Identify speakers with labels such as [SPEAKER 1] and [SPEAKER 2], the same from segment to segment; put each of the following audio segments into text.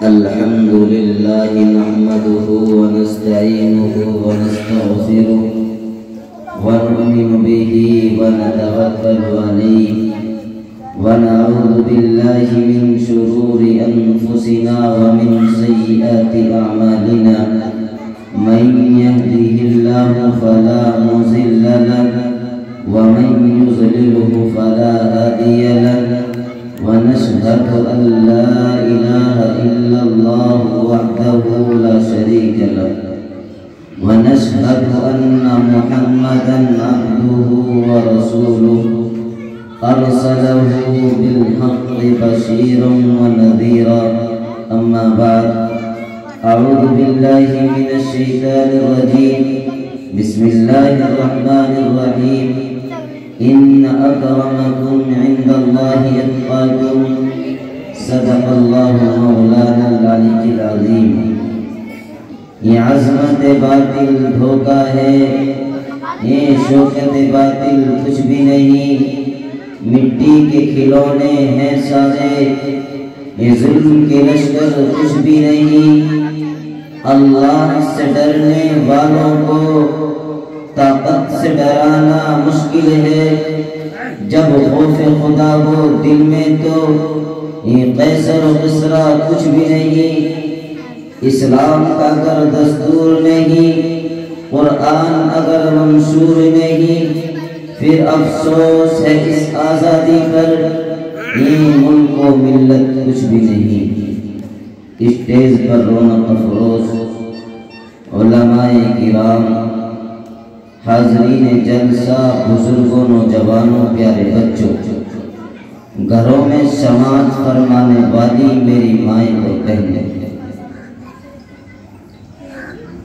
[SPEAKER 1] الحمد لله نحمده ونستعينه ونستغفره ونؤمن به ونتوكل عليه ونعوذ بالله من شرور أنفسنا ومن سيئات أعمالنا من يهده الله فلا مضل له ومن يضلله فلا هادي له ونشهد أن لا إله إلا الله وحده لا شريك له ونشهد أن محمدا عبده ورسوله أرسله بالحق بشيرا ونذيرا أما بعد أعوذ بالله من الشيطان الرجيم بسم الله الرحمن الرحيم إن أكرمكم عند الله أتقاكم صدق الله مولانا العلي العظيم یہ عظمت باطل دھوکہ ہے، یہ شوکت باطل کچھ بھی نہیں، مٹی کے کھلونے ہیں سارے، یہ ظلم کے لشکر کچھ بھی نہیں۔ اللہ سے ڈرنے والوں کو طاقت سے ڈرانا مشکل ہے، جب خوف خدا ہو دل میں تو یہ قیصر و کسریٰ کچھ بھی نہیں۔ اسلام کا اگر دستور نہیں، قرآن اگر منشور نہیں، پھر افسوس ہے اس آزادی پر، یہ ملک و ملت کچھ بھی نہیں۔ اسٹیج پر رونق افروز علماء کرام، حاضرین جلسہ، بزرگوں، نوجوانوں، پیارے بچوں، گھروں میں سماعت فرمانے والی میری مائیں اور بہنیں،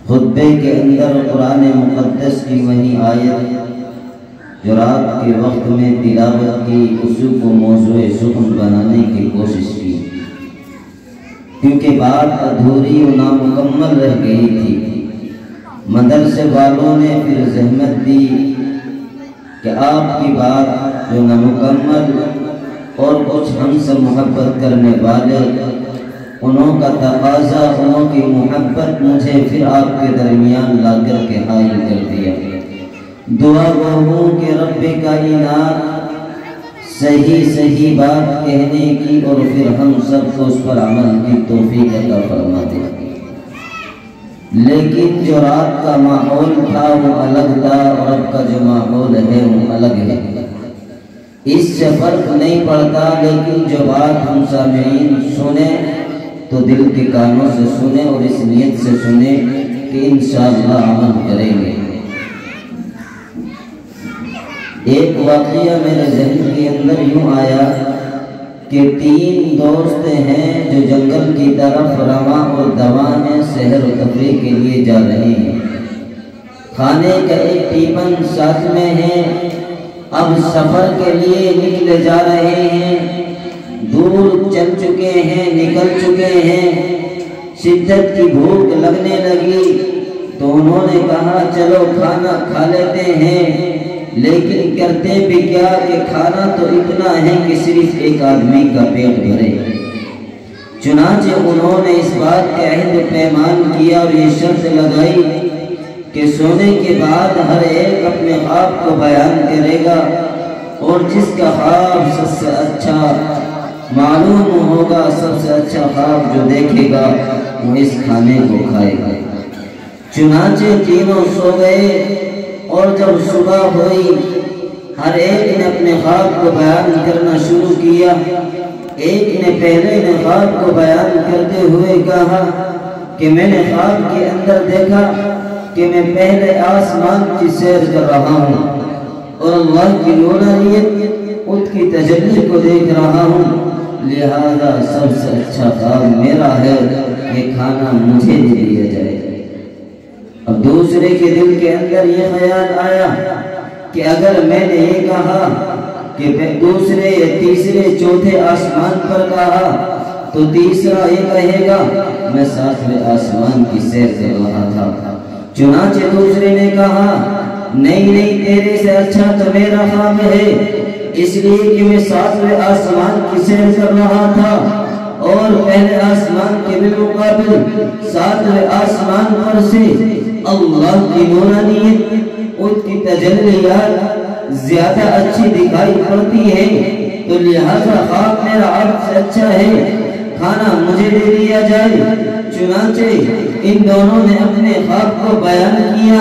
[SPEAKER 1] خطبے کے اندر قرآن مقدس کی وہی آیت جو رات کے وقت میں تلاوت کی، اسی کو موضوع سخن بنانے کی کوشش کی، کیونکہ بات ادھوری و نامکمل رہ گئی تھی۔ مدرسے والوں نے پھر زحمت دی کہ آپ کی بات جو نامکمل اور کچھ ہم سے محبت کرنے والے، انہوں کا تقاضا، انہوں کی محبت مجھے پھر آپ کے درمیان لا کر کے حائل کر دیا۔ دعا گو ہوں کہ رب کائنات صحیح بات کہنے کی اور پھر ہم سب کو اس پر عمل کی توفیق عطا فرما دے۔ لیکن جو رات کا ماحول تھا وہ الگ تھا، اور اب کا جو ماحول ہے وہ الگ ہے۔ اس سے فرق نہیں پڑتا، لیکن جو بات ہم سامعین سنیں تو دل کے کانوں سے سنیں اور اس نیت سے سنیں کہ انشاءاللہ عمل کریں گے۔ ایک واقعہ میرے ذہن کے اندر یوں آیا کہ 3 دوست ہیں جو جنگل کی طرف رواں اور دواں ہیں، سحر و تفریح کے لیے جا رہے ہیں۔ کھانے کا ایک ٹیفن ساتھ میں ہے، اب سفر کے لیے نکلے جا رہے ہیں، دور چل چکے ہیں، نکل چکے ہیں، شدت کی بھوک لگنے لگی تو انہوں نے کہا چلو کھانا کھا لیتے ہیں، لیکن کرتے بھی کیا کہ کھانا تو اتنا ہے کہ صرف ایک آدمی کا پیٹ بھرے۔ چنانچہ انہوں نے اس بات کا عہد پیمان کیا اور یہ شرط لگائی کہ سونے کے بعد ہر ایک اپنے خواب کو بیان کرے گا، اور جس کا خواب سب سے اچھا معلوم ہوگا، سب سے اچھا خواب جو دیکھے گا وہ اس کھانے کو کھائے گا۔ چنانچہ تینوں سو گئے، اور جب صبح ہوئی ہر ایک نے اپنے خواب کو بیان کرنا شروع کیا۔ ایک نے پہلے خواب کو بیان کرتے ہوئے کہا کہ میں نے خواب کے اندر دیکھا کہ میں پہلے آسمان کی سیر کر رہا ہوں اور اللہ کی نورانیت اس کی تجلی کو دیکھ رہا ہوں، لہذا سب سے اچھا خواب میرا ہے، یہ کھانا مجھے دے دیا جائے۔ اب دوسرے کے دل کے اندر یہ خیال آیا کہ اگر میں نے یہ کہا کہ دوسرے یا تیسرے چوتھے آسمان پر کہا تو تیسرا یہ کہے گا میں 7ویں آسمان کی سیر کر رہا تھا۔ چنانچہ دوسرے نے کہا نہیں تیرے سے اچھا تو میرا خواب ہے، اس لیے کہ میں 7ویں آسمان کی سیر کر رہا تھا۔ اور پہلے آسمان کے بالمقابل ساتویں آسمان پر سے اللہ کی نورانیت، اس کی تجلیات زیادہ اچھی دکھائی پڑتی ہے، تو لہذا خواب میرا آپ سے اچھا ہے، کھانا مجھے دے دیا جائے۔ چنانچہ ان دونوں نے اپنے خواب کو بیان کیا،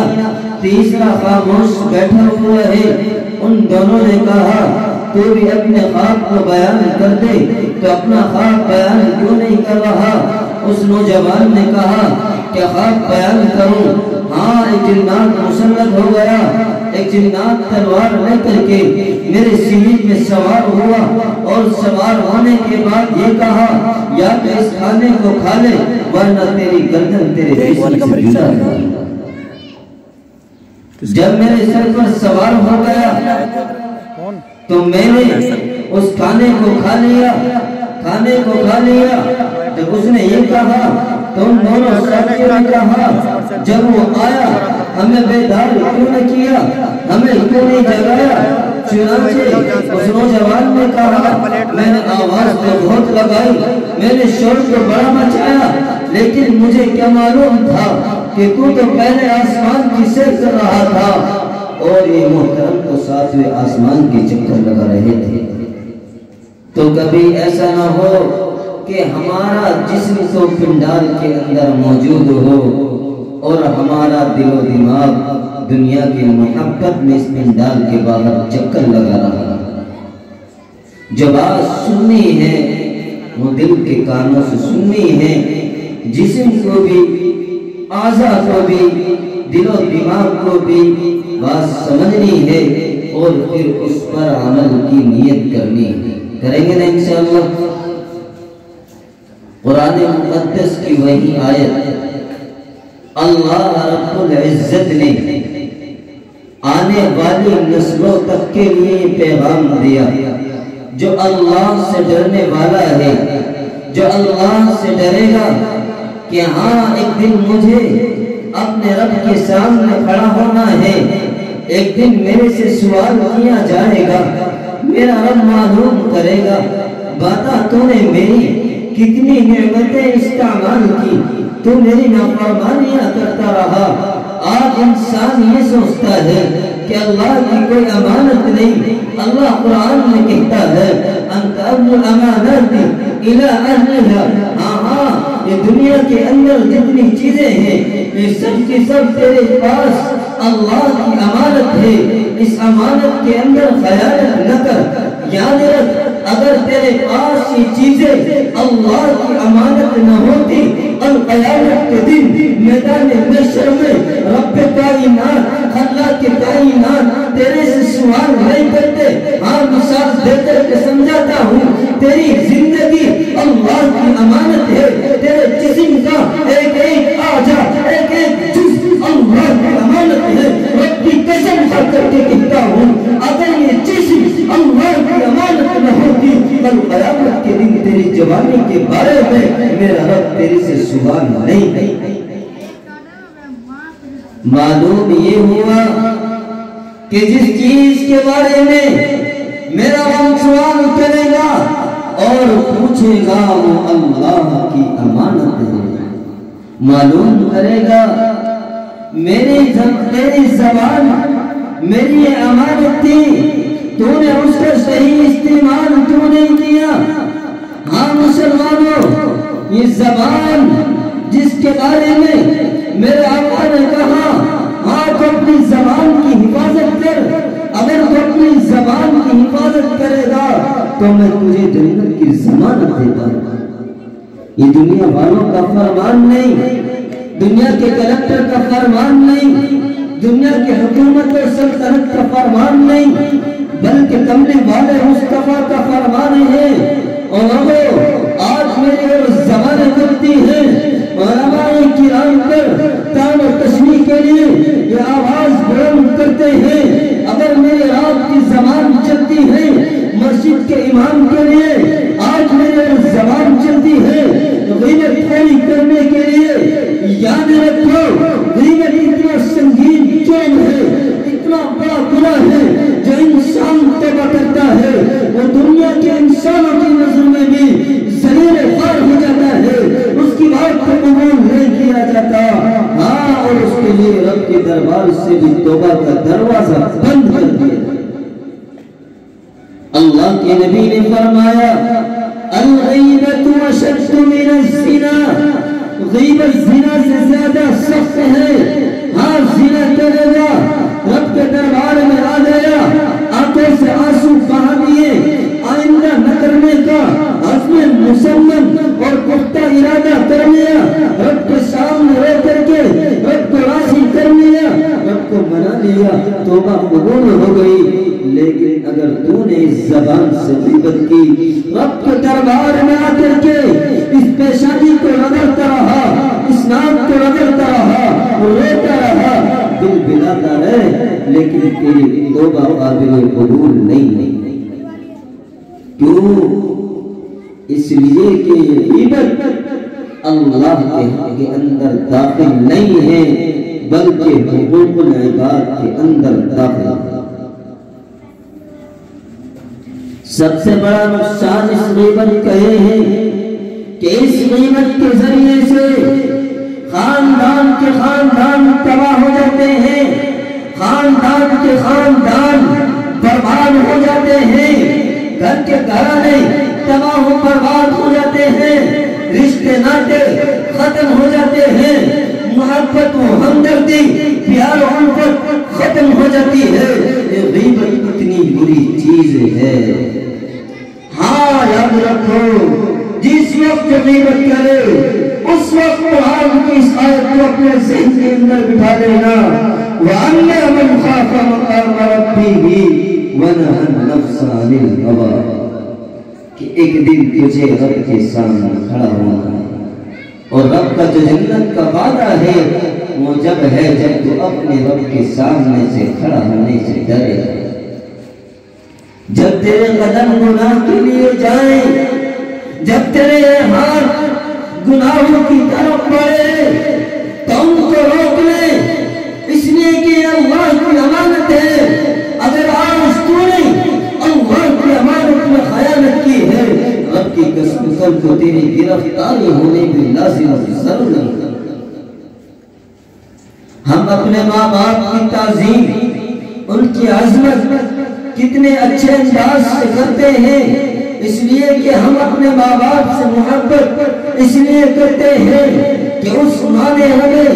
[SPEAKER 1] تیسرا خاموش بیٹھا ہوا ہے۔ ان دونوں نے کہا تو بھی اپنے خواب کو بیان کر دے، تو اپنا خواب بیان کیوں نہیں کر رہا؟ اس نوجوان نے کہا کہ خواب بیان کروں؟ ہاں، ایک جنات مسلط ہو گیا، ایک جنات تلوار لے کر کے میرے سینے پہ سوار ہوا، اور سوار ہونے کے بعد یہ کہا یا کہ اس کھانے کو کھا لے ورنہ تیری گردن تیرے جسم سے جدا ہے۔ جب میرے سر پر سوار ہو گیا تو میں نے اس کھانے کو کھا لیا، جب اس نے یہ کہا تو ان دونوں ساتھیوں نے کہا جب وہ آیا ہمیں بیدار کیوں نہ کیا، ہمیں کیوں نہیں جگایا؟ چنانچہ اس نوجوان نے کہا میں نے آواز تو بہت لگائی، میں نے شور کو بڑا مچایا، لیکن مجھے کیا معلوم تھا کہ تو پہلے آسمان کی سیر کر رہا تھا اور یہ محترم تو ساتویں آسمان کے چکر لگا رہے تھے۔ تو کبھی ایسا نہ ہو کہ ہمارا جسم تو پنڈال کے اندر موجود ہو اور ہمارا دل و دماغ دنیا کی محبت میں اس پنڈال کے باہر چکر لگا رہا۔ جو بات سننی ہے وہ دل کے کانوں سے سننی ہے، جسم کو بھی، اعضاء کو بھی، دل و دماغ کو بھی بات سمجھنی ہے، اور پھر اس پر عمل کی نیت کرنی ہے۔ کریں گے نا انشاءاللہ؟ قرآن مقدس کی وہی آیت اللہ رب العزت نے آنے والی نسلوں تک کے لیے پیغام دیا، جو اللہ سے ڈرنے والا ہے، جو اللہ سے ڈرے گا کہ ہاں ایک دن مجھے اپنے رب کے سامنے کھڑا ہونا ہے، ایک دن میرے سے سوال کیا جائے گا، میرا رب معلوم کرے گا بتا تو نے میری کتنی نعمتیں استعمال کی، تو میری نافرمانیاں کرتا رہا۔ آج انسان یہ سوچتا ہے کہ اللہ کی کوئی امانت نہیں۔ اللہ قرآن میں کہتا ہے انت ادی الامانات الی اہلھا، ہاں یہ دنیا کے اندر جتنی چیزیں ہیں یہ سب کی سب تیرے پاس اللہ کی امانت ہے، اس امانت کے اندر خیانت نہ کر۔ یاد رکھ اگر تیرے پاس یہ چیزیں اللہ کی امانت نہ ہوتی، القیامت کے دن میدان محشر میں رب کائنات، اللہ کے کائنات تیرے سے سوال نہیں کرتے۔ ہاں مثال دے کر کے سمجھاتا ہوں، تیری زندگی اللہ کی امانت ہے، تیرے جسم کا ایک ایک اعضا، ایک ایک جزء اللہ کی امانت ہے۔ رب کی قسم کھا کر کے کہتا ہوں اگر یہ جسم اللہ کی امانت نہ ہوتی، کل قیامت کے دن تیری جوانی کے بارے میں میرا رب تیرے سے سوال نہیں۔ معلوم یہ ہوا کہ جس چیز کے بارے میں میرا رب سوال کرے گا اور پوچھے گا وہ اللہ کی امانت ہے۔ معلوم کرے گا میری زبان میری یہ امانت تھی، تو نے اس کا صحیح استعمال کیوں نہیں کیا؟ ہاں مسلمانوں، یہ زبان جس کے بارے میں میرے آقا نے کہا ہاں تو اپنی زبان کی حفاظت کر، اگر تو اپنی زبان کی حفاظت کرے گا تو میں تجھے جنت کی ضمانت دیتا ہوں۔ یہ دنیا والوں کا فرمان نہیں، دنیا کے کلکٹر کا فرمان نہیں، دنیا کے حکومت اور سلطنت کا فرمان نہیں، بلکہ کملی والے مصطفیٰ کا فرمان ہے۔ اور آج میری اور زبانیں کرتی ہیں، علماء کرام پر تان و تشمیع کے لیے یہ آواز بلند کرتے ہیں، اگر میرے آپ کی زبان چلتی ہے مسجد کے امام کے لیے، آج میرے زبان چلتی ہے غیبت خوری کرنے کے لیے، یاد رکھو غیبت اتنا سنگین جرم ہے، اتنا بڑا گناہ ہے، جو انسان توبہ کرتا ہے وہ دنیا کے انسانوں کی نظر میں بھی ذلیل کے نبی نے فرمایا الغیبت اشد من الزنا، غیبت زنا سے زیادہ سخت ہے۔ ہاں زنا کرے گا، رب کے دربار میں آ گیا، آنکھوں سے آنسو بہا دیے، آئندہ نہ کرنے کا عزم مسلم اور پختہ ارادہ کر لیا، رب کے سامنے رو کر کے رب کو راضی کر لیا، رب کو منا لیا، توبہ قبول ہو گئی۔ لیکن اگر تو نے اس زبان سے غیبت کی، رب کے دربار میں آ کر کے اس پیشانی کو رگڑتا رہا، اس نام کو رگڑتا رہا، روتا رہا، دل بلاتا رہے، لیکن تیری توبہ قابل قبول نہیں۔ کیوں؟ اس لیے کہ غیبت اللہ کے حق کے اندر داخل نہیں ہے، بلکہ حقوق العباد کے اندر داخل ہے۔ سب سے بڑا نقصان اس غیبت کا یہ ہے کہ اس غیبت کے ذریعے سے خاندان کے خاندان تباہ ہو جاتے ہیں، خاندان کے خاندان برباد ہو جاتے ہیں، گھر کے گھرانے تباہ و برباد ہو جاتے ہیں، رشتے ناطے ختم ہو جاتے ہیں، محبت و ہمدردی پیار و الفت ختم ہو جاتی ہے۔ یہ غیبت اتنی بری چیز ہے۔ ہاں یاد رکھو، جس وقت غیبت کرے اس وقت قرآن کی اس آیت کو اپنے ذہن کے اندر بٹھا لینا، وَأَمَّا مَنْ خَافَ مَقَامَ رَبِّهِ وَنَهَى النَّفْسَ عَنِ الْهَوَىٰ، کہ ایک دن تجھے رب کے سامنے کھڑا ہونا ہے، اور رب کا جو جنت کا وعدہ ہے وہ جب ہے جب تو اپنے رب کے سامنے سے کھڑا ہونے سے ڈرے، جب تیرے قدم گناہ کے لیے جائیں، جب تیرے ہاتھ گناہوں کی طرف بڑھے تو ان کو روک لے، اس لیے کہ اللہ کی امانت ہے۔ اگر آج تو نے اللہ کی امانت میں خیانت کی ہے، رب کی قسم کل کو تیری گرفتاری ہونے بھی لازم ضرور ہے۔ ہم اپنے ماں باپ کی تعظیم، ان کی عظمت کتنے اچھے انداز سے کرتے ہیں، اس لیے کہ ہم اپنے ماں باپ سے محبت اس لیے کرتے ہیں کہ اس ماں نے ہمیں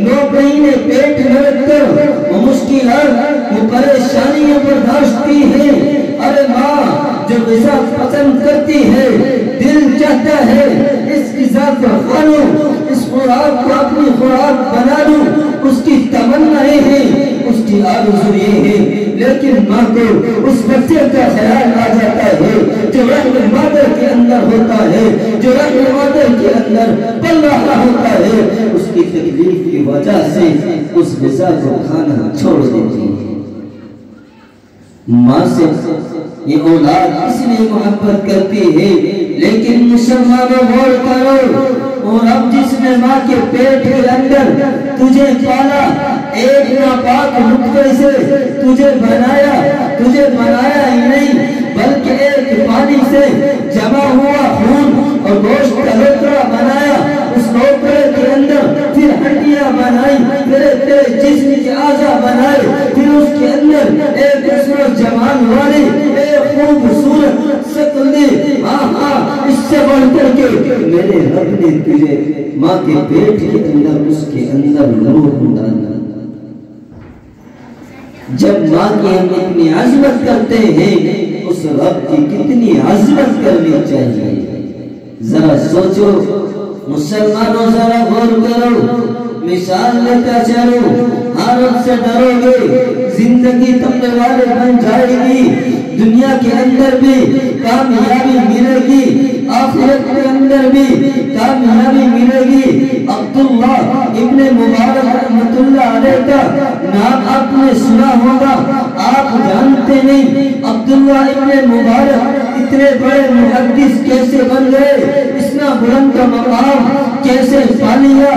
[SPEAKER 1] 9 مہینے پیٹ میں رکھ کر وہ مشکلات وہ پریشانیاں برداشت کی ہیں۔ ارے ماں جو غذا پسند کرتی ہے، دل چاہتا ہے اس غذا کو کھا لوں، اس خوراک کو اپنی خوراک بنا لوں، اس کی تمنا یہ ہے، اس کی آرزو یہ ہے، لیکن ماں کو اس بچے کا خیال آ جاتا ہے جو رحم مادر کے اندر ہوتا ہے، جو رحم مادر کے اندر پل رہا ہوتا ہے، اس کی تکلیف کی وجہ سے اس غذا کو کھانا چھوڑ دیتی ہے۔ ماں سے یہ اولاد اس لیے محبت کرتی ہے، لیکن مسلمانوں غور کرو، اور اب جس نے ماں کے پیٹ کے اندر تجھے پالا، ایک ناپاک نطفے سے تجھے بنایا ہی نہیں بلکہ ایک پانی سے جمع ہوا خون اور گوشت کا لوترا بنایا، اس لوترے کے اندر پھر ہڈیاں بنائی، پھر تیرے جسم کے اعضاء بنائے، پھر اس کے اندر ایک حسن و جمال والی ایک خوبصورت شکل دی۔ ہاں اس سے بڑھ کر کے میرے رب نے تجھے ماں کے پیٹ کے اندر اس کے اندر نور ڈالا۔ جب ماں کی ہم اتنی عظمت کرتے ہیں، اس رب کی کتنی عظمت کرنی چاہیے۔ ذرا سوچو مسلمانوں، ذرا غور کرو، مثال لیتا چلو، ہر رب سے ڈرو گے، زندگی تقوی والے بن جائے گی، دنیا کے اندر بھی کامیابی ملے گی، آخرت کے اندر بھی کامیابی ملے گی۔ عبداللہ ابن مبارک رحمت اللہ علیہ کا نام آپ نے سنا ہوگا، آپ جانتے نہیں عبداللہ ابن مبارک اتنے بڑے محدث کیسے بن گئے، اتنا بلند کا مقام کیسے پا لیا،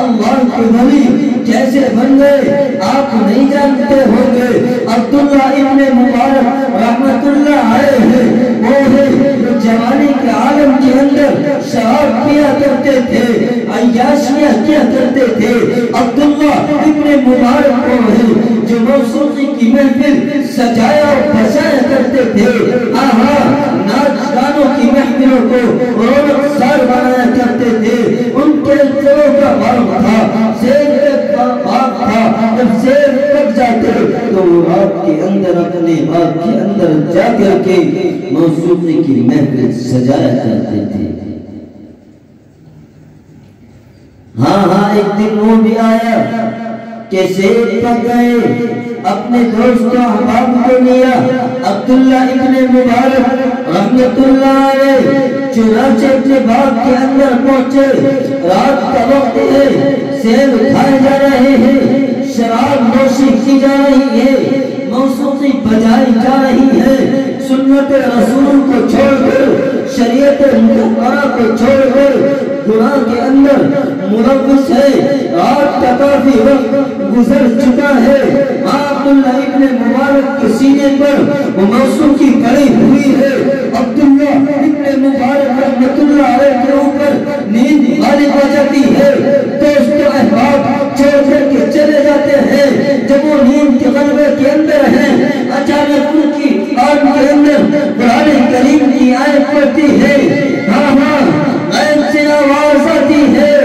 [SPEAKER 1] اللہ کے ولی کیسے بن گئے، آپ نہیں جانتے ہوں گے۔ عبداللہ ابن مبارک رحمت اللہ علیہ وہ ہے جو جوانی کے عالم کے اندر شراب پیا کرتے تھے، عیاشیاں کیا کرتے تھے۔ عبداللہ ابن مبارک وہ ہے جو موسیقی کی محفل سجایا اور بجایا کرتے تھے. ناچ گانوں کی محفلوں کو رونق سار بنایا کرتے تھے. ان کے سروں کا باغ تھا, زیر کا باغ تھا. جب زیر تک جاتے تو وہ رات کے اندر اپنے باغ کے اندر جا کر کے موسیقی کی محفل سجایا کرتے تھے. ایک دن وہ بھی آیا کہ زید تک گئے, اپنے دوست احباب کو لیا. عبداللہ ابن مبارک رحمت اللہ علیہ چنانچہ اپنے باغ کے اندر پہنچے. رات کا وقت ہے, سیب کھائے جا رہے ہیں, شراب نوشی کی جا رہی ہے, موسیقی بجائی جا رہی ہے. سنت رسول کو چھوڑ کر, شریعت مطہرہ کو چھوڑ کر گناہ کے اندر ملوث ہے. رات کا کافی وقت گزر چکا ہے. عبداللہ ابن مبارک کے سینے پر وہ موسیقی پڑی ہوئی ہے. عبداللہ ابن مبارک رحمت اللہ علیہ کے اوپر نیند غالب آ جاتی ہے. دوست و احباب چھوڑ کر کے چلے جاتے ہیں. جب وہ نیند کے غلبے کے اندر ہیں, اچانک ان کی آنکھ کے اندر قرآن کریم کی آیت پڑھتی ہے. غیب سے آواز آتی ہے,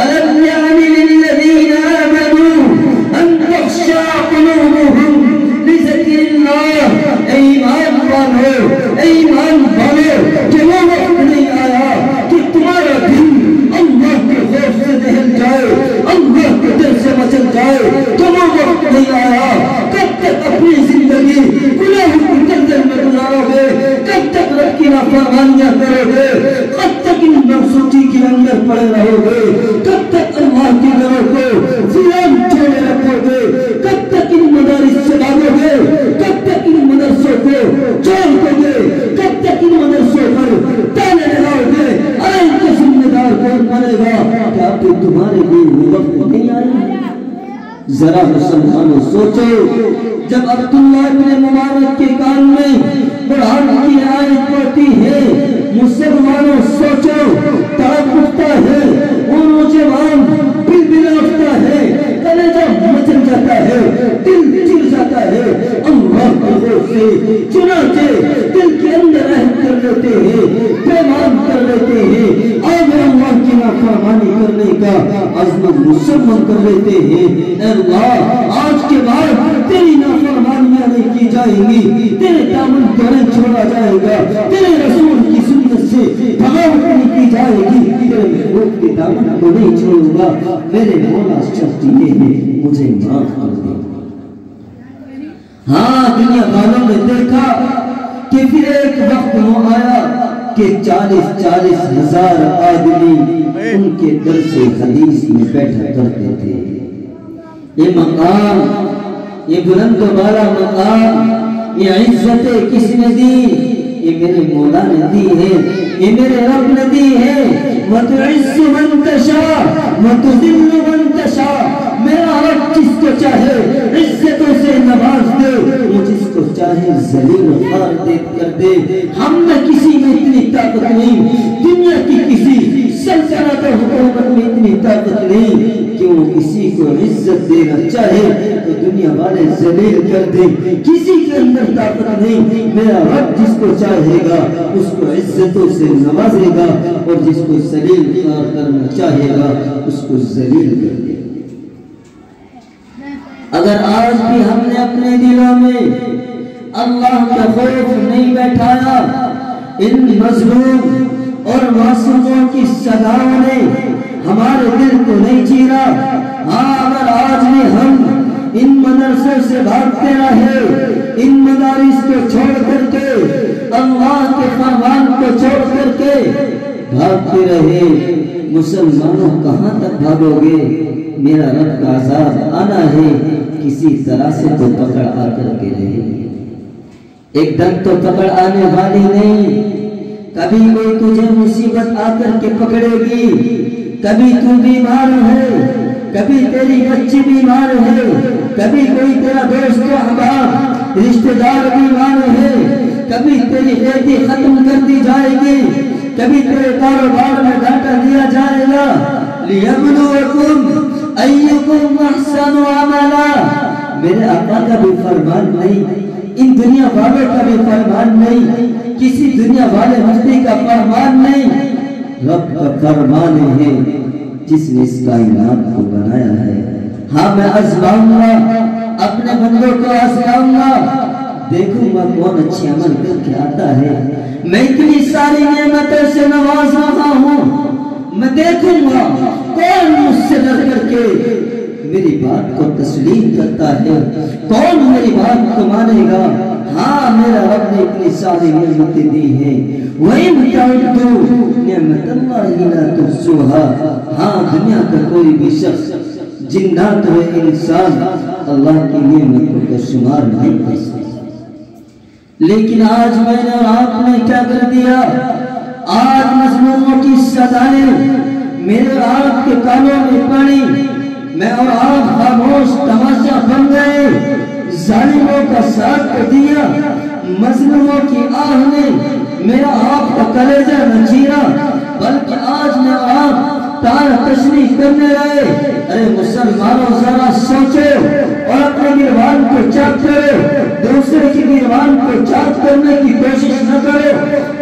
[SPEAKER 1] أَلَمْ يَعْنِ لِلَّذِينَ آمَنُوا أَن تَخْشَعَ قُلُوبُهُمْ لِذِكْرِ اللَّهِ. ایمان والو, ایمان والو, کہ وہ وقت نہیں آیا کہ تمہارا دل اللہ کے خوف سے دہل جائے, اللہ کے ڈر سے مچل جائے. تو وہ وقت نہیں آیا. کب تک اپنی زندگی گناہ کی دلدل میں گزارو گے؟ کب تک رب کی نافرمانیاں کرو گے؟ کب تک ان موسیقی کے اندر پڑے رہو گے؟ کب تک اللہ کے گھروں کو فیران چھوڑے رکھو گے؟ کب تک ان مدارس سے بھاگو گے؟ کب تک ان مدرسوں کو چھوڑ دو گے؟ کب تک ان مدرسوں پر تانے لگاؤ گے؟ ارے ان کا ذمہ دار کون بنے گا؟ کیا اب تمہارے لیے وہ وقت نہیں آیا؟ ذرا مسلمانوں سوچو, جب عبداللہ ابن مبارک کے کان میں قرآن کی آیت پڑھتی ہے, مسلمانوں سوچو, تڑپ اٹھتا ہے, وہ نوجوان بلبلا اٹھتا ہے, کلیجہ مچل جاتا ہے, دل چل جاتا ہے اللہ کے خوف سے. چنانچہ دل کے اندر عہد کر لیتے ہیں, پیمان کر لیتے ہیں, آج اللہ کی نافرمانی کرنے کا عزم مسلم کر لیتے ہیں. اللہ, آج کے بعد تیری نافرمانیاں نہیں کی جائیں گی, تیرے دامن کو نہیں چھوڑا جائے گا, تیرے رسول کی سنت سے بغاوت نہیں کی جائے گی, تیرے محبوب کے دامن کو نہیں چھوڑوں گا. میرے مولا شرط یہ ہے, مجھے معاف کر دے. دنیا والوں نے دیکھا کہ پھر ایک وقت وہ آیا کہ 40,000 آدمی ان کے درس حدیث میں بیٹھا کرتے تھے. یہ مقام, یہ بلند و بالا مقام, یہ عزتیں کس نے دی؟ یہ میرے مولا نے دی ہے, یہ میرے رب نے دی ہے. وَتُعِزُّ مَن تَشَاءُ وَتُذِلُّ مَن تَشَاءُ. میرا رب جس کو چاہے عزتوں سے نواز دے, وہ جس کو چاہے ذلیل و خوار کر دے. ہم میں کسی میں اتنی طاقت نہیں, دنیا کی کسی سلطنت و حکومت میں اتنی طاقت نہیں کہ وہ کسی کو عزت دینا چاہے تو دنیا والے ذلیل کر دیں. کسی کے اندر طاقت نہیں. میرا رب جس کو چاہے گا اس کو عزتوں سے نوازے گا, اور جس کو ذلیل کرنا چاہے گا اس کو ذلیل کر دے. اگر آج بھی ہم نے اپنے دلوں میں اللہ کا خوف نہیں بیٹھایا, ان مظلوم اور معصوموں کی صداؤں نے ہمارے دل کو نہیں چیرا, اگر آج بھی ہم ان مدرسوں سے بھاگتے رہے, ان مدارس کو چھوڑ کر کے, اللہ کے فرمان کو چھوڑ کر کے بھاگتے رہے, مسلمانوں کہاں تک بھاگو گے؟ میرا رب کا عذاب آنا ہے, کسی طرح سے تو پکڑ آ کر کے رہے گی. ایک دم تو پکڑ آنے والی نہیں, کبھی کوئی تجھے مصیبت آ کر کے پکڑے گی. کبھی تو بیمار ہے, کبھی تیری بچی بیمار ہے, کبھی کوئی تیرا دوست و احباب رشتہ دار بیمار ہے, کبھی تیری کھیتی ختم کر دی جائے گی, کبھی تیرے کاروبار میں گھاٹا دیا جائے گا. لِيَبْلُوَكُمْ أَيُّكُمْ أَحْسَنُ عَمَلًا.
[SPEAKER 2] میرے آقا کا بھی فرمان نہیں، ان دنیا والوں کا بھی فرمان نہیں، کسی دنیا والے مفتی کا فرمان نہیں، رب کا فرمان ہے جس نے اس کائنات کو بنایا ہے۔ ہاں میں آزماؤں گا، اپنے بندوں کو آزماؤں گا، دیکھوں گا کون اچھے عمل کر کے آتا ہے۔ میں اتنی ساری نعمتوں سے نواز رہا ہوں، میں دیکھوں گا کون مجھ سے ڈر کر کے میری بات کو تسلیم کرتا ہے، کون میری بات کو مانے گا۔ ہاں میرا رب نے اتنی ساری نعمتیں دی ہیں، وَإِن تَعُدُّوا نِعْمَتَ اللَّهِ لَا تُحْصُوهَا۔ ہاں دنیا کا کوئی بھی شخص، جنات و انسان، اللہ کی نعمتوں کا شمار نہیں کر سکتا۔ لیکن آج میں نے اور آپ نے کیا کر دیا؟ آج مظلوموں کی سزائیں میرے اور آپ کے کانوں میں پڑی، میں اور آپ خاموش تماشا بن گئے، ظالموں کا ساتھ دیا، مظلوموں کی آہ نے میرا آپ کا کلیجہ نہ چیرا، بلکہ آج میں اور آپ تار تشریح کرنے رہے۔ ارے مسلمانوں ذرا سوچو اور اپنے گروان کو چاک کرو، دوسرے کی گروان کو چاک کرنے کی کوشش نہ کرو۔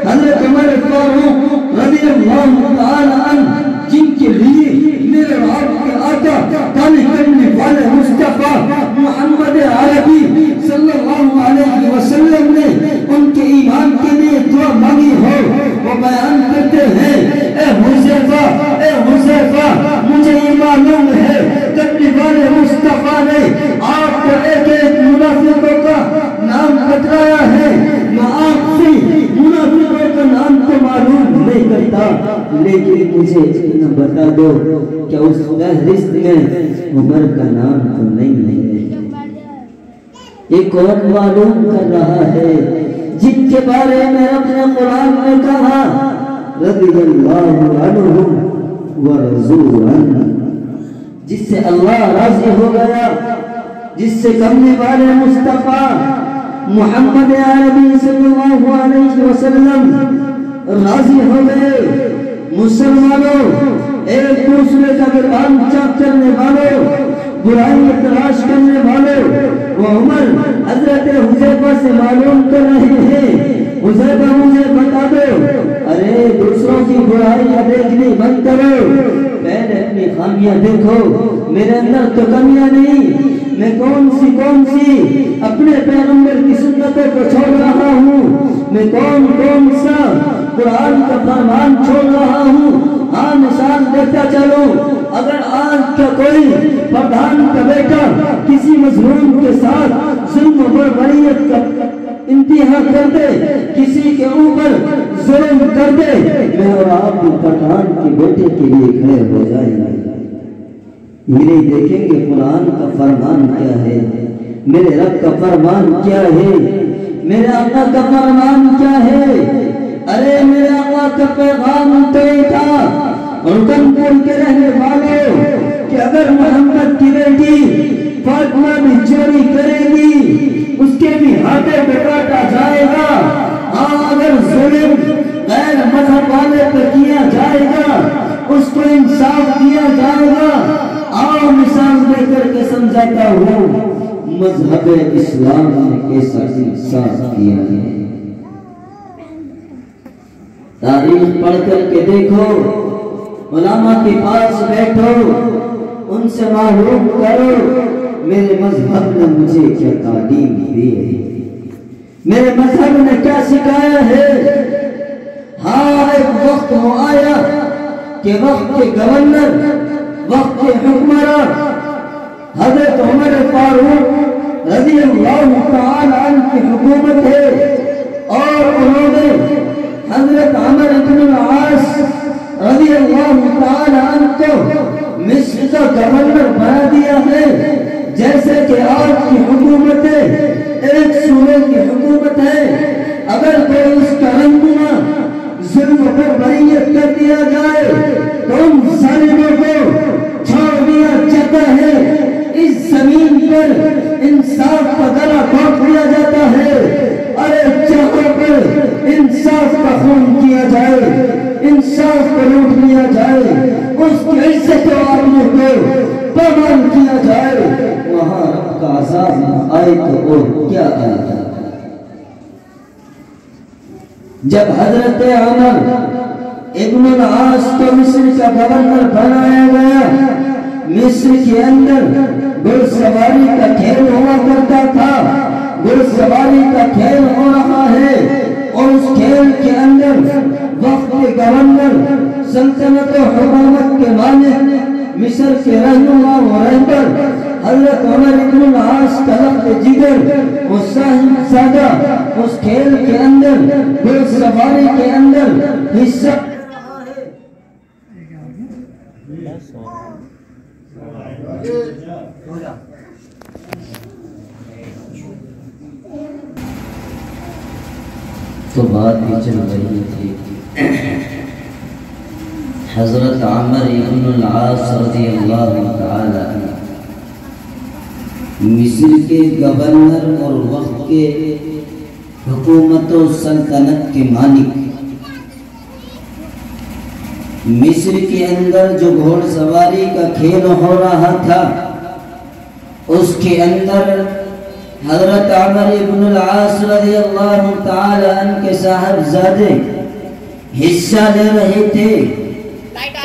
[SPEAKER 2] حضرت عمر فاروق رضی اللہ تعالی عنہ، جن کے لیے میرے آپ کے آقا کانے کرنے والے مصطفیٰ محمد عربی صلی اللہ علیہ وسلم نے ان کے ایمان کے لیے دعا مانگی ہو، وہ بیان کرتے ہیں، اے حذیفہ، اے حذیفہ، مجھے یہ معلوم ہے کرنے والے مصطفیٰ نے آپ کو ایک ایک منافقوں کا نام بتلایا ہے، میں آپ سے منافقوں کا نام تو معلوم نہیں کرتا، لیکن مجھے اتنا بتا دو کہ اس فہرست میں عمر کا نام تو نہیں ہے۔ یہ کون معلوم کر رہا ہے جن کے بارے میں اپنے قرآن میں کہا رضی اللہ عنہم ورضوا عنہ، جس سے اللہ راضی ہو گیا، جس سے کرنے والے مصطفیٰ محمد عربی صلی اللہ علیہ وسلم راضی ہو گئے۔ مسلمانوں، ایک دوسرے کا گردان چاک کرنے والوں، برائی تلاش کرنے والوں، وہ عمر حضرت حذیفہ سے معلوم کر رہے ہیں، حذیفہ مجھے بتا دو، ارے دوسروں کی برائیاں دیکھنی بند کرو، پہلے اپنی خامیاں دیکھو، میرے اندر تو کمیاں نہیں، میں کون سی اپنے پیغمبر کی سنتوں کو چھوڑ رہا ہوں، میں کون سا قرآن کا فرمان چھوڑ رہا ہوں۔ ہاں مثال دیتا چلو، اگر آج کا کوئی پردھان کا بیٹا کسی مظلوم کے ساتھ ظلم و بربریت کا انتہا کر دے، کسی کے اوپر ظلم کر دے، میں اور آپ پردھان کے بیٹے کے لیے کھڑے ہو جائیں گے، یہ دیکھیں گے قرآن کا فرمان کیا ہے، میرے رب کا فرمان کیا ہے، میرے آقا کا فرمان کیا ہے۔ ارے میرے آقا کا پیغام تو یہ تھا رکن پور کے رہنے والوں کہ اگر محمد کی بیٹی فاطمہ بھی چوری کرے گی اس کے بھی ہاتھے پہ کاٹا جائے گا، ہاں اگر ظلم غیر مذہب والے پر کیا جائے گا اس کو انصاف دیا جائے گا۔ آؤ مثال دے کر کے سمجھاتا ہوں مذہب اسلام نے کیسا انصاف کیا ہے۔ تاریخ پڑھ کر کے دیکھو، علماء کے پاس بیٹھو، ان سے معلوم کرو میرے مذہب نے مجھے کیا تعلیم دی ہے، میرے مذہب نے کیا سکھایا ہے۔ ہاں ایک وقت وہ آیا کہ وقت کے گورنر، وقت کے حکمران حضرت عمر فاروق رضی اللہ تعالی عنہ کی حکومت ہے، اور انہوں نے حضرت عمر بن العاص رضی اللہ تعالی عنہ کو مصر کا گورنر بنا دیا ہے۔ جیسے کہ آج کی حکومت ہے، ایک صوبے کی حکومت ہے، اگر کوئی اس کا رنگنا ظلم پر بریت کر دیا جائے تو ان ظالموں کو چھوڑ دیا جاتا ہے، اس زمین پر انصاف کا گلا گھونٹ دیا جاتا ہے۔ ارے جہاں پر انصاف کا خون کیا جائے، انصاف کو لوٹ لیا جائے، اس کی عزت و آبرو کو پامال کیا جائے، وہاں رب کا عذاب نہ آئے تو اور کیا آئے گا۔ جب حضرت عمر ابن العاص کو مصر کا گورنر بنایا گیا، مصر کے اندر گھڑ سواری کا کھیل ہوا کرتا تھا، گھڑ سواری کا کھیل ہو رہا ہے، اور اس کھیل کے اندر وقت کے گورنر، سلطنت و حکومت کے مالک، مصر کے رہنما و رہبر حضرت عمر ابن العاص کا لخت جگر و صاحب سادہ اس کھیل کے اندر، گھڑ سواری کے اندر حصہ
[SPEAKER 1] تو بات بھی چل رہی تھی۔ حضرت عمر ابن العاص رضی اللہ تعالی عنہ مصر کے گورنر اور وقت کے حکومت و سلطنت کے مالک، مصر کے اندر جو گھوڑ سواری کا کھیل ہو رہا تھا، اس کے اندر حضرت عمر ابن العاص رضی اللہ تعالی عنہ کے صاحبزادے حصہ لے رہے تھے،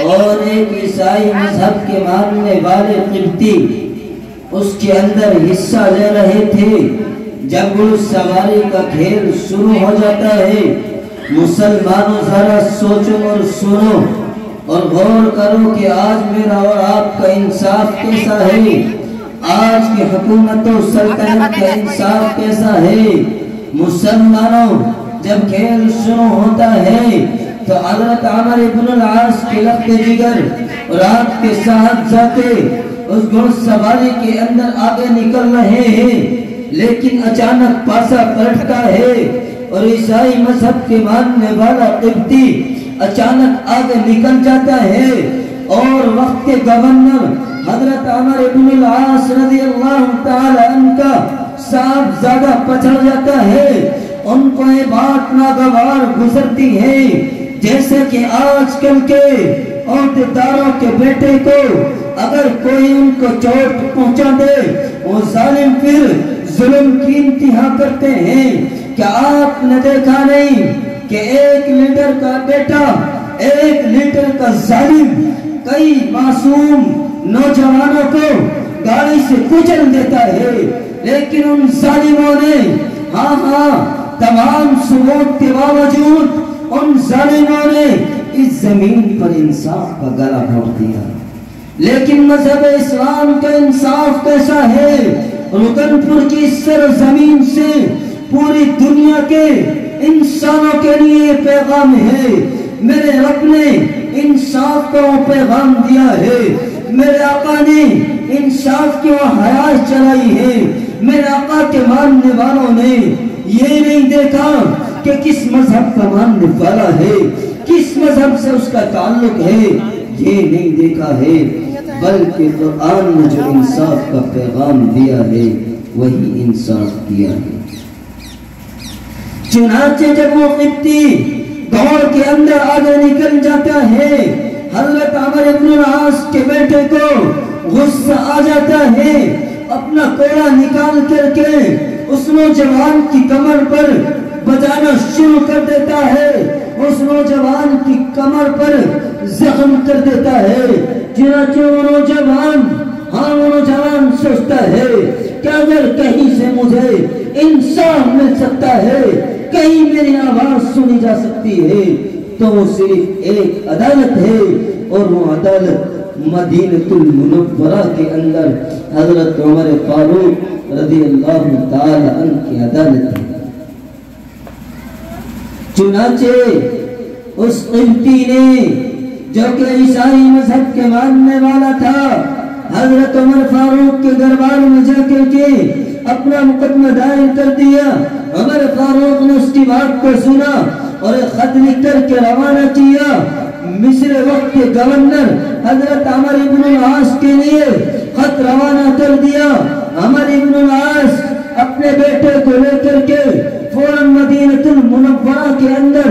[SPEAKER 1] اور ایک عیسائی مذہب کے ماننے والے قبطی اس کے اندر حصہ لے رہے تھے۔ جب گھوڑ سواری کا کھیل شروع ہو جاتا ہے، مسلمانوں ذرا سوچو اور سنو اور غور کرو کہ آج میرا اور آپ کا انصاف کیسا ہے، آج کی حکومت و سلطنت کا انصاف کیسا ہے۔ مسلمانوں جب کھیل شروع ہوتا ہے تو حضرت عمر ابن العاص کے لخت جگر اور آپ کے صاحبزادے اس گھوڑ سواری کے اندر آگے نکل رہے ہیں، لیکن اچانک پاسا پلٹتا ہے اور عیسائی مذہب کے ماننے والا قبطی اچانک آگے نکل جاتا ہے، اور وقت کے گورنر حضرت عمر ابن العاص رضی اللہ تعالی عنہ کا صاحبزادہ پچھڑ جاتا ہے۔ ان کو یہ بات ناگوار گزرتی ہے جیسے کہ آج کل کے عہدیداروں کے بیٹے کو اگر کوئی ان کو چوٹ پہنچا دے، وہ ظالم پھر ظلم کی انتہا کرتے ہیں۔ کیا آپ نے دیکھا نہیں کہ ایک لیڈر کا بیٹا، ایک لیڈر کا ظالم کئی معصوم نوجوانوں کو گاڑی سے کچل دیتا ہے، لیکن ان ظالموں نے تمام ثبوت کے باوجود ان ظالموں نے اس زمین پر انصاف کا گلا گھونٹ دیا۔ لیکن مذہب اسلام کا انصاف کیسا ہے؟ رکن پور کی سرزمین سے پوری دنیا کے انسانوں کے لیے پیغام ہے۔ میرے رب نے انصاف کا وہ پیغام دیا ہے، میرے آقا نے انصاف کی وہ حیات چلائی ہے۔ میرے آقا کے ماننے والوں نے یہ نہیں دیکھا کہ کس مذہب کا ماننے والا ہے، کس مذہب سے اس کا تعلق ہے، یہ نہیں دیکھا ہے، بلکہ قرآن نے جو انصاف کا پیغام دیا ہے وہی انصاف کیا ہے۔ چنانچہ جب وہ قبطی دوڑ کے اندر آگے نکل جاتا ہے، حضرت عمر ابن العاص کے بیٹے کو غصہ آ جاتا ہے، اپنا کوڑا نکال کر کے اس نوجوان کی کمر پر بجانا شروع کر دیتا ہے، اس نوجوان کی کمر پر زخم کر دیتا ہے۔ چنانچہ وہ نوجوان سوچتا ہے کہ اگر کہیں سے مجھے انصاف مل سکتا ہے، کہیں میری آواز سنی جا سکتی ہے، تو وہ صرف ایک عدالت ہے، اور وہ عدالت مدینہ المنورہ کے اندر حضرت عمر فاروق رضی اللہ تعالی عنہ کی عدالت ہے۔ چنانچہ اس قبطی نے جو کہ عیسائی مذہب کے ماننے والا تھا، حضرت عمر فاروق کے دربار میں جا کر کے اپنا مقدمہ دائر کر دیا۔ عمر فاروق نے اس کی بات کو سنا اور ایک خط لکھ کر کے روانہ کیا۔ مصر وقت کے گورنر حضرت عمر ابن العاص کے لیے خط روانہ کر دیا۔ عمر ابن العاص اپنے بیٹے کو لے کر کے فوراً مدینہ المنورہ کے اندر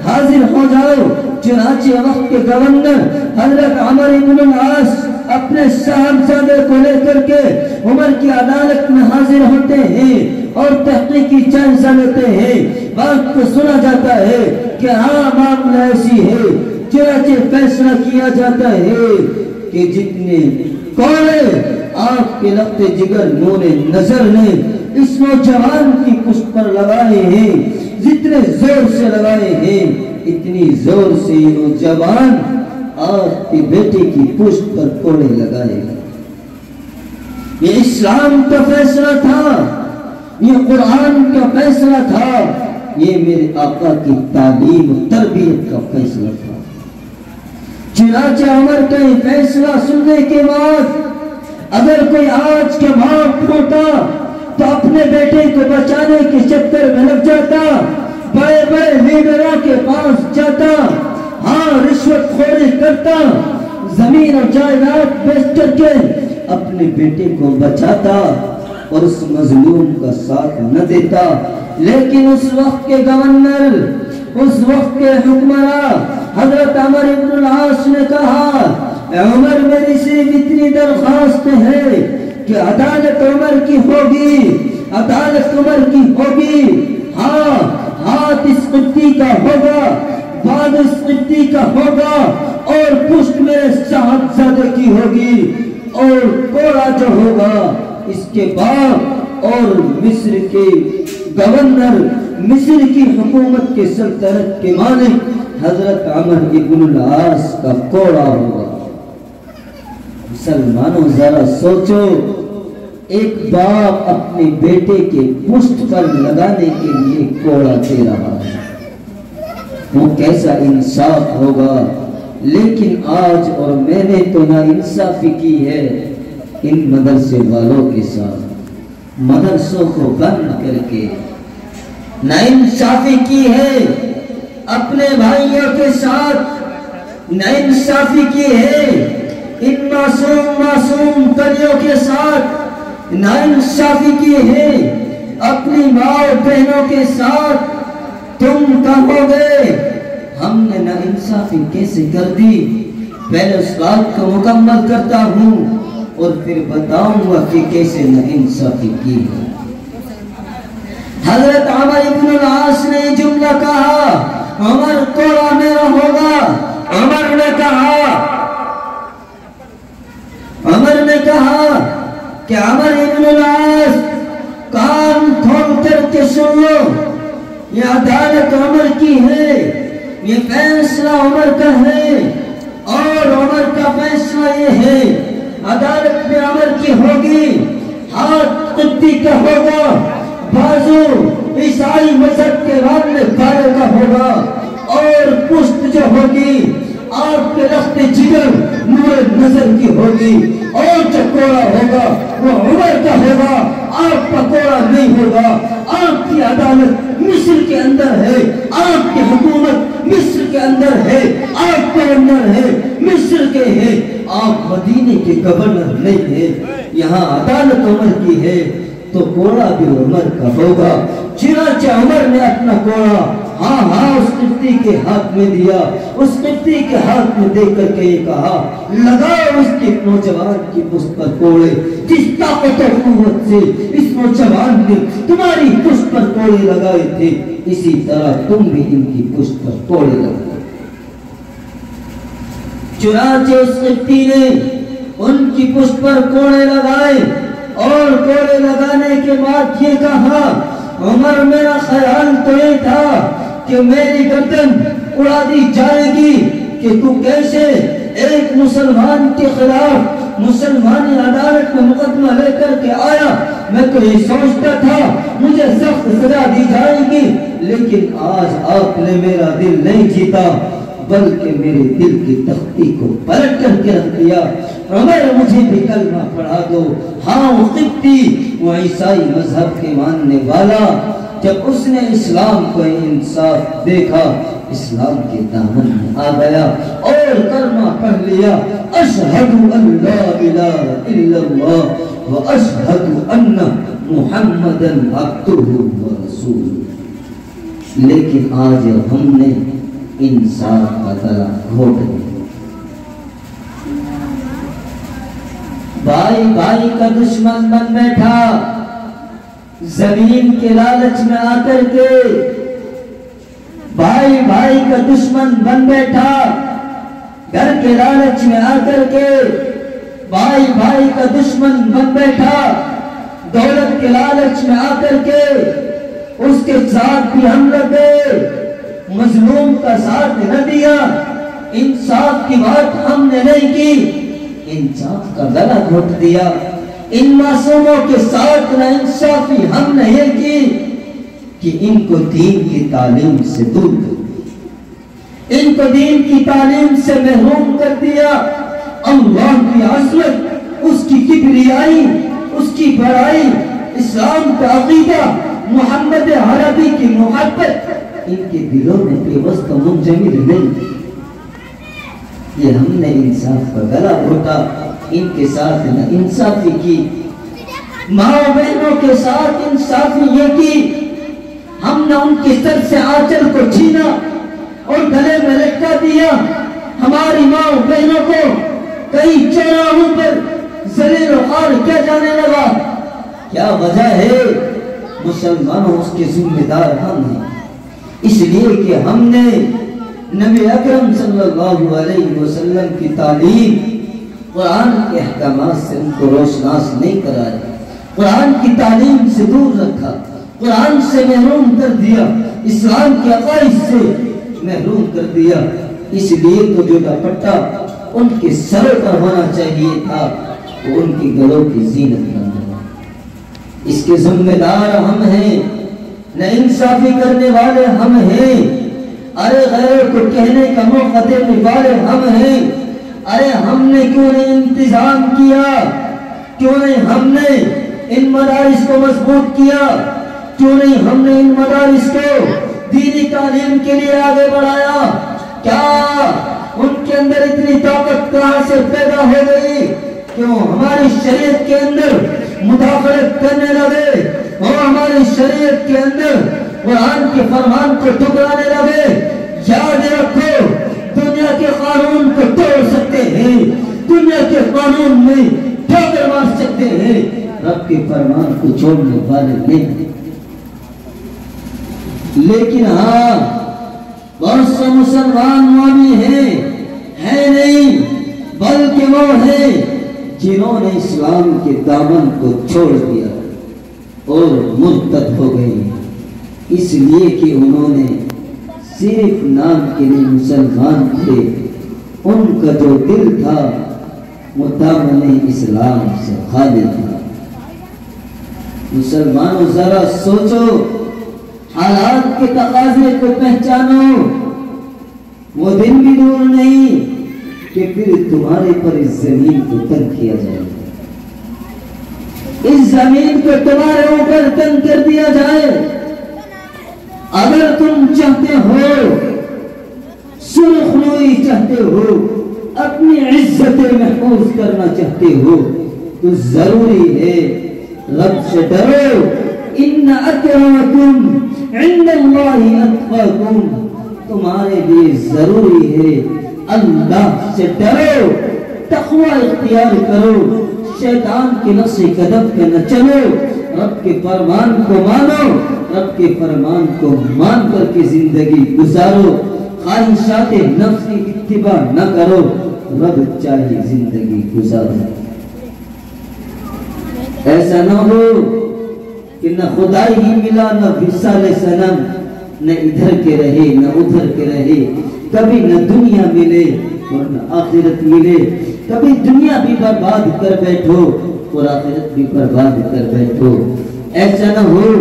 [SPEAKER 1] حاضر ہو جاؤ۔ چنانچہ وقت کے گورنر حضرت عمر ابن العاص
[SPEAKER 2] اپنے صاحبزادے کو لے کر کے عمر کی عدالت میں حاضر ہوتے ہیں اور تحقیقی جائزہ لیتے ہیں۔ بات کو سنا جاتا ہے کہ ہاں معاملہ ایسی ہے، چنانچہ فیصلہ کیا جاتا ہے کہ جتنے کوڑے آپ کے لخت جگر نور نظر نے اس نوجوان کی پشت پر لگائے ہیں، جتنے زور سے لگائے ہیں اتنی زور سے یہ نوجوان آپ کے بیٹے کی پشت پر کوڑے لگائے گا۔ یہ اسلام کا فیصلہ تھا، یہ قرآن کا فیصلہ تھا، یہ میرے آقا کی تعلیم و تربیت کا فیصلہ تھا۔ چنانچہ عمر کا یہ فیصلہ سننے کے بعد اگر کوئی آج کے باپ ہوتا تو اپنے بیٹے کو بچانے کے چکر میں لگ جاتا، بڑے بڑے لیڈروں کے پاس جاتا، ہاں رشوت خوری کرتا، زمین اور جائیداد بیچ کر کے اپنے بیٹے کو بچاتا اور اس مظلوم کا ساتھ نہ دیتا۔ لیکن اس وقت کے گورنر، اس وقت کے حکمراں حضرت عمر بن العاص نے کہا، اے عمر میری صرف اتنی درخواست ہے کہ عدالت عمر کی ہوگی، عدالت عمر کی ہوگی، ہاں ہاتھ اس قبطی کا ہوگا، بعد اس قبطی کا ہوگا اور پشت میرے صاحبزادے کی ہوگی، اور کوڑا جو ہوگا اس کے بعد اور مصر کے گورنر، مصر کی حکومت کے سلطنت کے مالک حضرت عمر بن العاص کا کوڑا ہوگا۔ مسلمانوں ذرا سوچو، ایک باپ اپنے بیٹے کے پشت پر لگانے کے لیے کوڑا دے رہا ہے، وہ کیسا انصاف ہوگا۔ لیکن آج اور میں نے تو نا انصافی کی ہے ان مدرسے والوں کے ساتھ، مدرسوں کو بند کر کے نا انصافی کی ہے اپنے بھائیوں کے ساتھ، نا انصافی کی ہے ان معصوم کلیوں کے ساتھ، نا انصافی کی ہے اپنی ماں بہنوں کے ساتھ۔ تم کہو گے ہم نے نا انصافی کیسے کر دی؟ پہلے اس بات کو مکمل کرتا ہوں اور پھر بتاؤں گا کہ کیسے نا انصافی کی ہے۔ حضرت عمر بن العاص نے جملہ کہا، عمر کوڑا میرا ہوگا۔ عمر نے کہا کہ عمر بن العاص کان کھول کر کے سن لو، یہ عدالت عمر کی ہے، یہ فیصلہ عمر کا ہے، اور عمر کا فیصلہ یہ ہے عدالت میں عمر کی ہوگی، ہاتھ قبطی کا ہوگا، بازو عیسائی مذہب کے ماننے والے کا ہوگا، اور پشت جو ہوگی آپ کے لخت جگر نور نظر کی ہوگی، اور جو کوڑا ہوگا وہ عمر کا ہوگا، آپ کا کوڑا نہیں ہوگا۔ آپ کی عدالت مصر کے اندر ہے، آپ کی حکومت مصر کے اندر ہے، آپ گورنر ہے مصر کے ہے، آپ مدینے کے گورنر نہیں ہے، یہاں عدالت عمر کی ہے تو کوڑا بھی عمر کا ہوگا۔ چنانچہ عمر نے اپنا کوڑا ہاں اس قبطی کے ہاتھ میں دیا، اس قبطی کے ہاتھ میں دے کر کے یہ کہا، لگاؤ اس کے نوجوان کی پشت پر کوڑے، جس طاقت و قوت سے اس نوجوان نے تمہاری پشت پر کوڑے لگائے تھے اسی طرح تم بھی ان کی پشت پر کوڑے لگاؤ۔ چنانچہ اس قبطی نے ان کی پشت پر کوڑے لگائے، اور کوڑے لگانے کے بعد یہ کہا، عمر میرا خیال تو یہ تھا کہ میری گردن اڑا دی جائے گی کہ تو کیسے ایک مسلمان کے خلاف مسلمانی عدالت میں مقدمہ لے کر کے آیا، میں تو یہ سوچتا تھا مجھے سخت سزا دی جائے گی، لیکن آج آپ نے میرا دل نہیں جیتا بلکہ میرے دل کی تختی کو پلٹ کر کے رکھ دیا۔ عمر مجھے بھی کلمہ پڑھا دو۔ ہاں وہ قبطی، وہ عیسائی مذہب کے ماننے والا، جب اس نے اسلام کو انصاف دیکھا اسلام کے دامن میں آ گیا اور کلمہ پڑھ لیا، اشہد ان لا الہ الا اللہ و اشہد ان محمدًا عبدہ و رسولہ۔ لیکن آج ہم نے انصاف کا گلا گھونٹ دیا۔ بھائی بھائی کا دشمن بن بیٹھا، زمین کے لالچ میں آ کر کے بھائی بھائی کا دشمن بن بیٹھا، گھر کے لالچ میں آ کر کے بھائی بھائی کا دشمن بن بیٹھا، دولت کے لالچ میں آ کر کے اس کے ساتھ بھی ہم لگے، مظلوم کا ساتھ نہ دیا، انصاف کی بات ہم نے نہیں کی، انصاف کا گلا گھونٹ دیا، ان معصوموں کے ساتھ نہ انصافی ہم نے یہ کی کہ ان کو دین کی تعلیم سے دور کر دیا، ان کو دین کی تعلیم سے محروم کر دیا۔ اللہ کی عظمت، اس کی کبریائی، اس کی بڑائی، اسلام کا عقیدہ، محمد عربی کی محبت ان کے دلوں میں پیوست و منجمد نہیں۔ یہ ہم نے انصاف کا گلا گھونٹا، ان کے ساتھ نہ انصافی کی، ماں بہنوں کے ساتھ انصافی یہ کی، ہم نے ان کے سر سے آنچل کو چھینا اور گلے میں لٹکا دیا، ہماری ماں بہنوں کو کئی چوراہوں پر ذلیل و خوار کیا جانے لگا۔ کیا وجہ ہے؟ مسلمانوں اس کے ذمہ دار ہم ہیں، اس لیے کہ ہم نے نبی اکرم صلی اللہ علیہ وسلم کی تعلیم، قرآن کے احکامات سے ان کو روشناس نہیں کرایا، قرآن کی تعلیم سے دور رکھا، قرآن سے محروم کر دیا، اسلام کے عقائد سے محروم کر دیا۔ اس لیے تو جو دوپٹہ ان کے سروں پر ہونا چاہیے تھا وہ ان کے گلوں کی زینت بن گیا۔ اس کے ذمہ دار ہم ہیں، نہ انصافی کرنے والے ہم ہیں، ارے غیروں کو کہنے کا موقع دینے والے ہم ہیں۔ ارے ہم نے کیوں نہیں انتظام کیا؟ کیوں نہیں ہم نے ان مدارس کو مضبوط کیا؟ کیوں نہیں ہم نے ان مدارس کو دینی تعلیم کے لیے آگے بڑھایا؟ کیا ان کے اندر اتنی طاقت کہاں سے پیدا ہو گئی؟ کیوں ہماری شریعت کے اندر مداخلت کرنے لگے اور ہماری شریعت کے اندر قرآن کے فرمان کو ٹکرانے لگے؟ یاد رکھو، دنیا کے قانون کو توڑ سکتے ہیں، دنیا کے قانون میں ٹھوکر مار سکتے ہیں، رب کے فرمان کو چھوڑنے والے نہیں۔ لیکن ہاں بہت سے مسلمان وہ بھی ہیں نہیں، بلکہ وہ ہیں جنہوں نے اسلام کے دامن کو چھوڑ دیا اور مرتد ہو گئے، اس لیے کہ انہوں نے صرف نام کے لیے مسلمان تھے، ان کا جو دل تھا وہ دامن اسلام سے خالی تھا۔ مسلمانوں ذرا سوچو، حالات کے تقاضے کو پہچانو، وہ دن بھی دور نہیں کہ پھر تمہارے پر اس زمین کو تنگ کیا جائے گا، اس زمین کو تمہارے اوپر تنگ کر دیا جائے۔ اگر تم چاہتے ہو، سرخروئی چاہتے ہو، اپنی عزتیں محفوظ کرنا چاہتے ہو، تو ضروری ہے رب سے ڈرو۔ ان اکرمکم عند اللہ اتقاکم، تمہارے لیے ضروری ہے اللہ سے ڈرو، تقوی اختیار کرو، شیطان کے نقش قدم پہ نہ چلو، رب کے فرمان کو مانو، رب کے فرمان کو مان کر کے زندگی گزارو، خواہشات نفس کی اتباع نہ کرو، رب چاہے زندگی گزارو۔ ایسا نہ ہو کہ نہ خدائی ہی ملا، نہ وصال صنم، نہ ادھر کے رہے نہ ادھر کے رہے، کبھی نہ دنیا ملے اور نہ آخرت ملے، کبھی دنیا بھی برباد کر بیٹھو اور آخرت بھی برباد کر بیٹھو۔ ایسا نہ ہو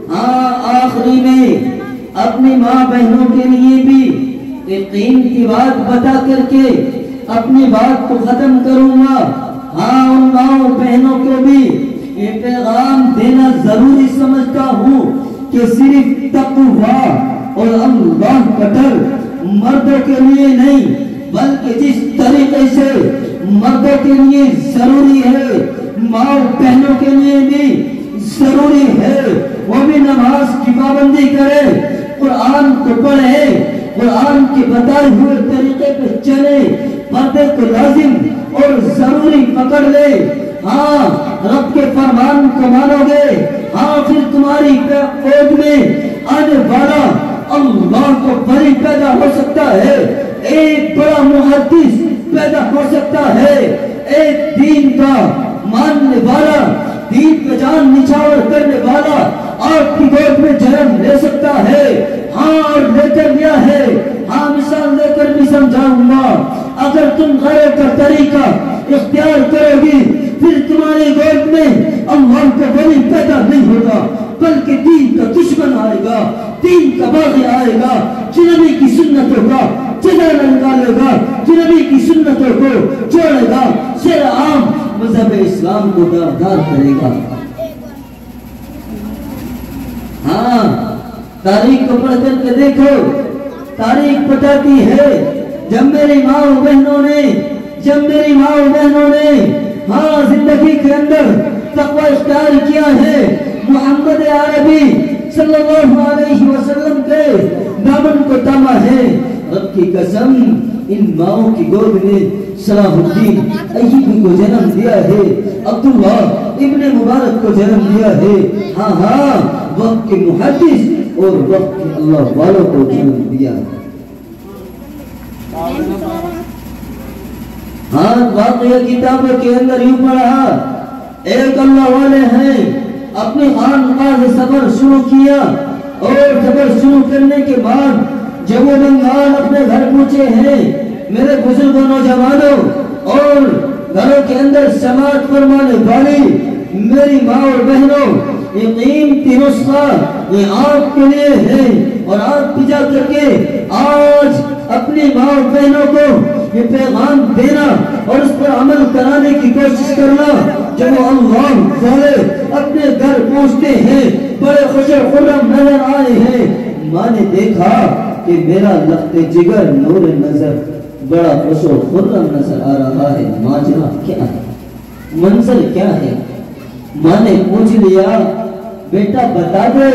[SPEAKER 2] ہاں آخری میں اپنی ماں بہنوں کے لیے بھی یقین کی بات بتا کر کے اپنی بات کو ختم کروں گا۔ ہاں ان ماں بہنوں کو بھی یہ پیغام دینا ضروری سمجھتا ہوں کہ صرف تقوی اور اللہ کا ڈر مردوں کے لیے نہیں، بلکہ جس طریقے سے مردوں کے لیے ضروری ہے، ماں بہنوں کے لیے بھی ضروری ہے وہ بھی نماز کی پابندی کرے، قرآن کو پڑھے، قرآن کے بتائے ہوئے طریقے پہ چلے، پردے کو لازم اور ضروری پکڑ لے۔ ہاں رب کے فرمان کو مانو گے، ہاں پھر تمہاری گود میں آنے والا اللہ کو بری پیدا ہو سکتا ہے، ایک بڑا محدث پیدا ہو سکتا ہے، ایک دین کا ماننے والا، دین پہ جان نچھاور کرنے والا آپ کی گود میں جنم لے سکتا ہے۔ ہاں اور لے کر لیا ہے، ہاں مثال لے کر بھی سمجھاؤں گا، اگر تم غیر کا طریقہ اختیار کرو گی پھر تمہاری گود میں اللہ کا ولی پیدا نہیں ہوگا، بلکہ دین کا دشمن آئے گا، دین کا باغی آئے گا، جو نبی کی سنتوں کا چہرہ نکالے گا، جو نبی کی سنتوں کو چھوڑے گا، سر عام مذہب اسلام کو داغدار کرے گا۔ ہاں تاریخ کو پڑھ کر کے دیکھو، تاریخ بتاتی ہے جب میری ماں و بہنوں نے ہاں زندگی کے اندر تقوی اختیار کیا ہے، محمد عربی صلی اللہ علیہ وسلم کے دامن کو تھاما ہے، رب کی قسم ان ماؤں کی گود میں صلاح الدین ایوبی کو جنم دیا ہے، عبداللہ ابن مبارک کو جنم دیا ہے، ہاں وقت کے محدث اور وقت کے اللہ والوں کو جنم دیا ہے۔ ہاں واقعہ کتابوں کے اندر یوں پڑھا، ایک اللہ والے ہیں، اپنی خانقاہ سے سفر شروع کیا، اور سفر شروع کرنے کے بعد جب وہ ننگال اپنے گھر پہنچے ہیں، میرے بزرگوں نوجوانوں اور گھروں کے اندر سماعت فرمانے والی میری ماں اور بہنوں، یہ قیمتی نسخہ یہ آپ کے لیے ہے، اور آپ بھی جا کر کے آج اپنی ماں اور بہنوں کو یہ پیغام دینا اور اس پر عمل کرانے کی کوشش کرنا۔ جب وہ اللہ والے اپنے گھر پہنچتے ہیں بڑے خوش و خرم نظر آئے ہیں، ماں نے دیکھا کہ میرا لخت جگر نور نظر بڑا خوش و خرم نظر آ رہا ہے، ماجرا کیا ہے، منظر کیا ہے؟ ماں نے پوچھ لیا، بیٹا بتا دے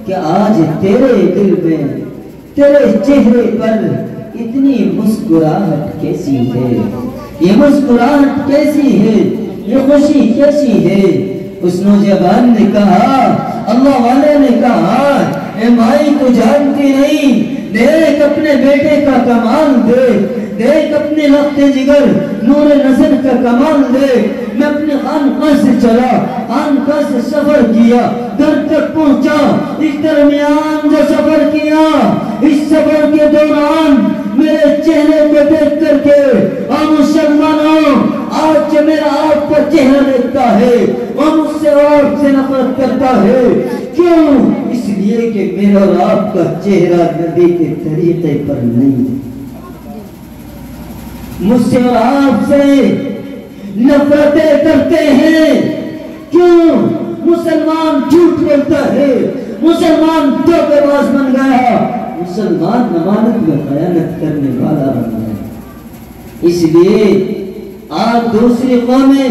[SPEAKER 2] کہ آج تیرے دل میں، تیرے چہرے پر اتنی مسکراہٹ کیسی ہے، یہ مسکراہٹ کیسی ہے، یہ خوشی کیسی ہے؟ اس نوجوان نے کہا، اللہ والے نے کہا، اے مائی تو جانتی نہیں، دیکھ اپنے بیٹے کا کمال دیکھ اپنے لخت جگر نور نظر کا کمال دیکھ۔ میں اپنے خانقاہ سے چلا، خانقاہ سے سفر کیا، گھر تک پہنچا، اس درمیان جو سفر کیا، اس سفر کے دوران میرے چہرے کو دیکھ کر کے مسلمانوں آج جو میرا آپ کا چہرہ دیکھتا ہے وہ مجھ سے آپ سے نفرت کرتا ہے، کیوں؟ اس لیے کہ میرا اور آپ کا چہرہ نبی کے طریقے پر نہیں ہے، مجھ سے اور آپ سے نفرتیں کرتے ہیں، کیوں؟ مسلمان جھوٹ بولتا ہے، مسلمان دھوکے باز بن گیا، مسلمان امانت میں خیانت کرنے والا بن گیا۔ اس لیے آج دوسری قومیں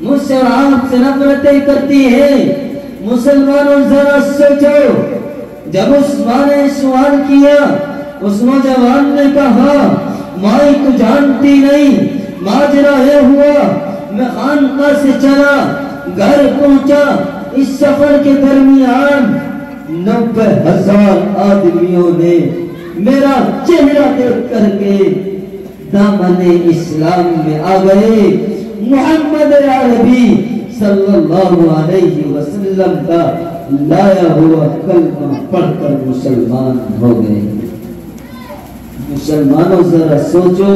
[SPEAKER 2] مجھ سے اور آپ سے نفرتیں کرتی ہیں۔ مسلمانوں ذرا سوچو، جب اس ماں نے سوال کیا، اس نوجوان نے کہا، مائی تو جانتی نہیں، ماجرا یہ ہوا، میں خانقاہ سے چلا، گھر پہنچا، اس سفر کے درمیان 90,000 آدمیوں نے میرا چہرہ دیکھ کر کے دامن اسلام میں آ گئے، محمد عربی صلی اللہ علیہ وسلم کا لایا ہوا کلمہ پڑھ کر مسلمان ہو گئے۔ مسلمانوں ذرا سوچو،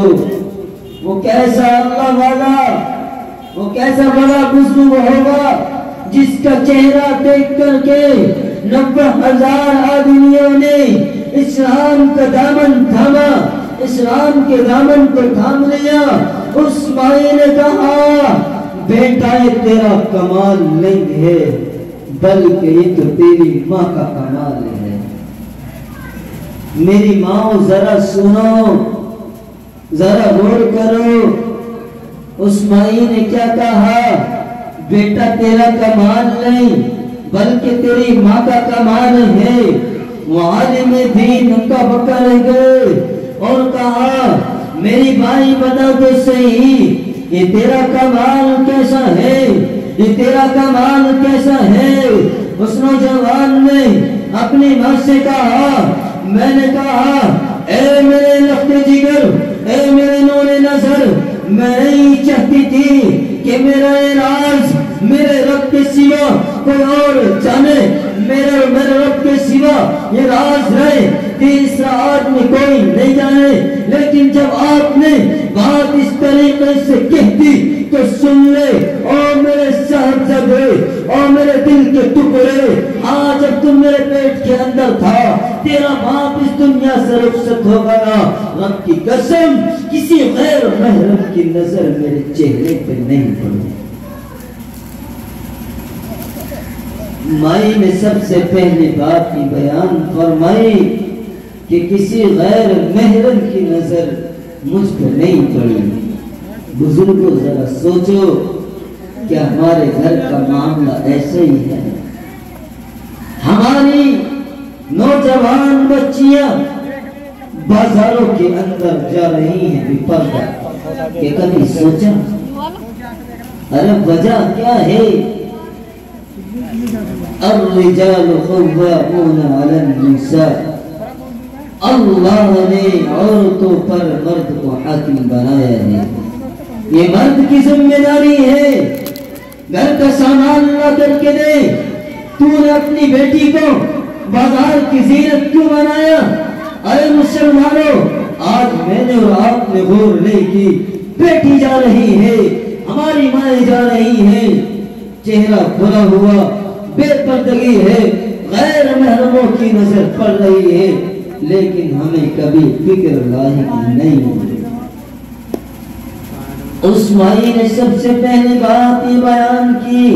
[SPEAKER 2] وہ کیسا اللہ والا، وہ کیسا بڑا بزرگ ہوگا جس کا چہرہ دیکھ کر کے 90,000 آدمیوں نے اسلام کا دامن تھاما، اسلام کے دامن کو تھام لیا۔ اس مائی نے کہا، بیٹا یہ تیرا کمال نہیں ہے بلکہ یہ تو تیری ماں کا کمال ہے۔ میری ماں ذرا سنو، ذرا غور کرو، اس مائی نے کیا کہا، بیٹا تیرا کمال نہیں بلکہ تیری ماں کا کمال ہے۔ وہ عالم دین ان کا بکا رہ گئے اور کہا، میری بھائی بتا تو صحیح یہ تیرا کمال کیسا ہے، یہ تیرا کمال کیسا ہے؟ اس نوجوان نے اپنی ماں سے کہا، میں نے کہا اے میرے لخت جگر، اے میرے نور نظر، میں نہیں چاہتی تھی کہ میرا راز میرے رب کے سوا کوئی اور جانے، میرے رب کے سوا یہ راز رہے، تیسرا آدمی کوئی نہیں جانے۔ لیکن جب آپ نے بات اس طریقے سے کہہ دی تو سن لے اور میرے صاحبزادے اور میرے دل کے ٹکڑے، آج جب تم میرے پیٹ کے اندر تھا تیرا باپ اس دنیا سے رخصت ہو گیا، رب کی قسم کسی غیر محرم کی نظر میرے چہرے پہ نہیں پڑی۔ مائی نے سب سے پہلی بات کی بیان فرمائی کہ کسی غیر محرم کی نظر مجھ پہ نہیں پڑی۔ بزرگوں ذرا سوچو کہ ہمارے گھر کا معاملہ ایسا ہی ہے، ہماری نوجوان بچیاں بازاروں کے اندر جا رہی ہیں بے پردہ، کہ کبھی سوچا ارے وجہ کیا ہے؟ الرجال قوامون علی النساء، اللہ نے عورتوں پر مرد کو حاکم بنایا ہے، یہ مرد کی ذمہ داری ہے گھر کا سامان لا کر کے دے۔ تو نے اپنی بیٹی کو بازار کی زینت کیوں بنایا؟ ارے مسلمانوں، آج میں نے اور آپ نے غور نہیں کی، بیٹی جا رہی ہے، ہماری مائیں جا رہی ہیں، چہرہ کھلا ہوا، بے پردگی ہے، غیر محرموں کی نظر پڑ رہی ہے، لیکن ہمیں کبھی فکر لاحق نہیں ہوئی۔ اس مائی نے سب سے پہلی بات یہ بیان کی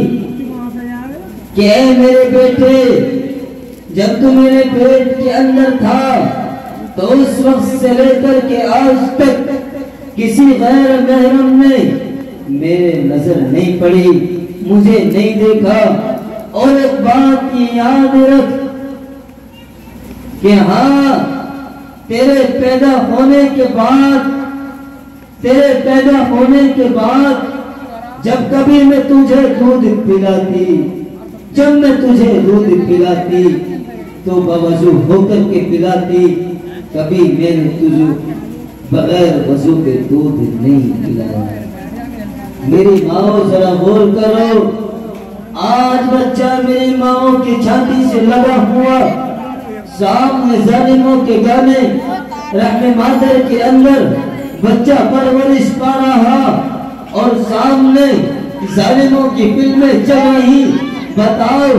[SPEAKER 2] کہ اے میرے بیٹے، جب تو میرے پیٹ کے اندر تھا تو اس وقت سے لے کر کے آج تک کسی غیر محرم نے میرے نظر نہیں پڑی، مجھے نہیں دیکھا۔ اور ایک بات کی یاد رکھ کہ ہاں تیرے پیدا ہونے کے بعد جب کبھی میں تجھے دودھ پلاتی تو بوضو ہو کر کے پلاتی، کبھی میں نے تجھے بغیر وضو کے دودھ نہیں پلایا۔ میری ماں ذرا غور کرو، آج بچہ میری ماں کی چھاتی سے لگا ہوا، سامنے ظالموں کے گانے رحم مادر کے اندر بچہ پرورش پا رہا، اور سامنے ظالموں کی فلمیں چل رہی۔ بتاؤ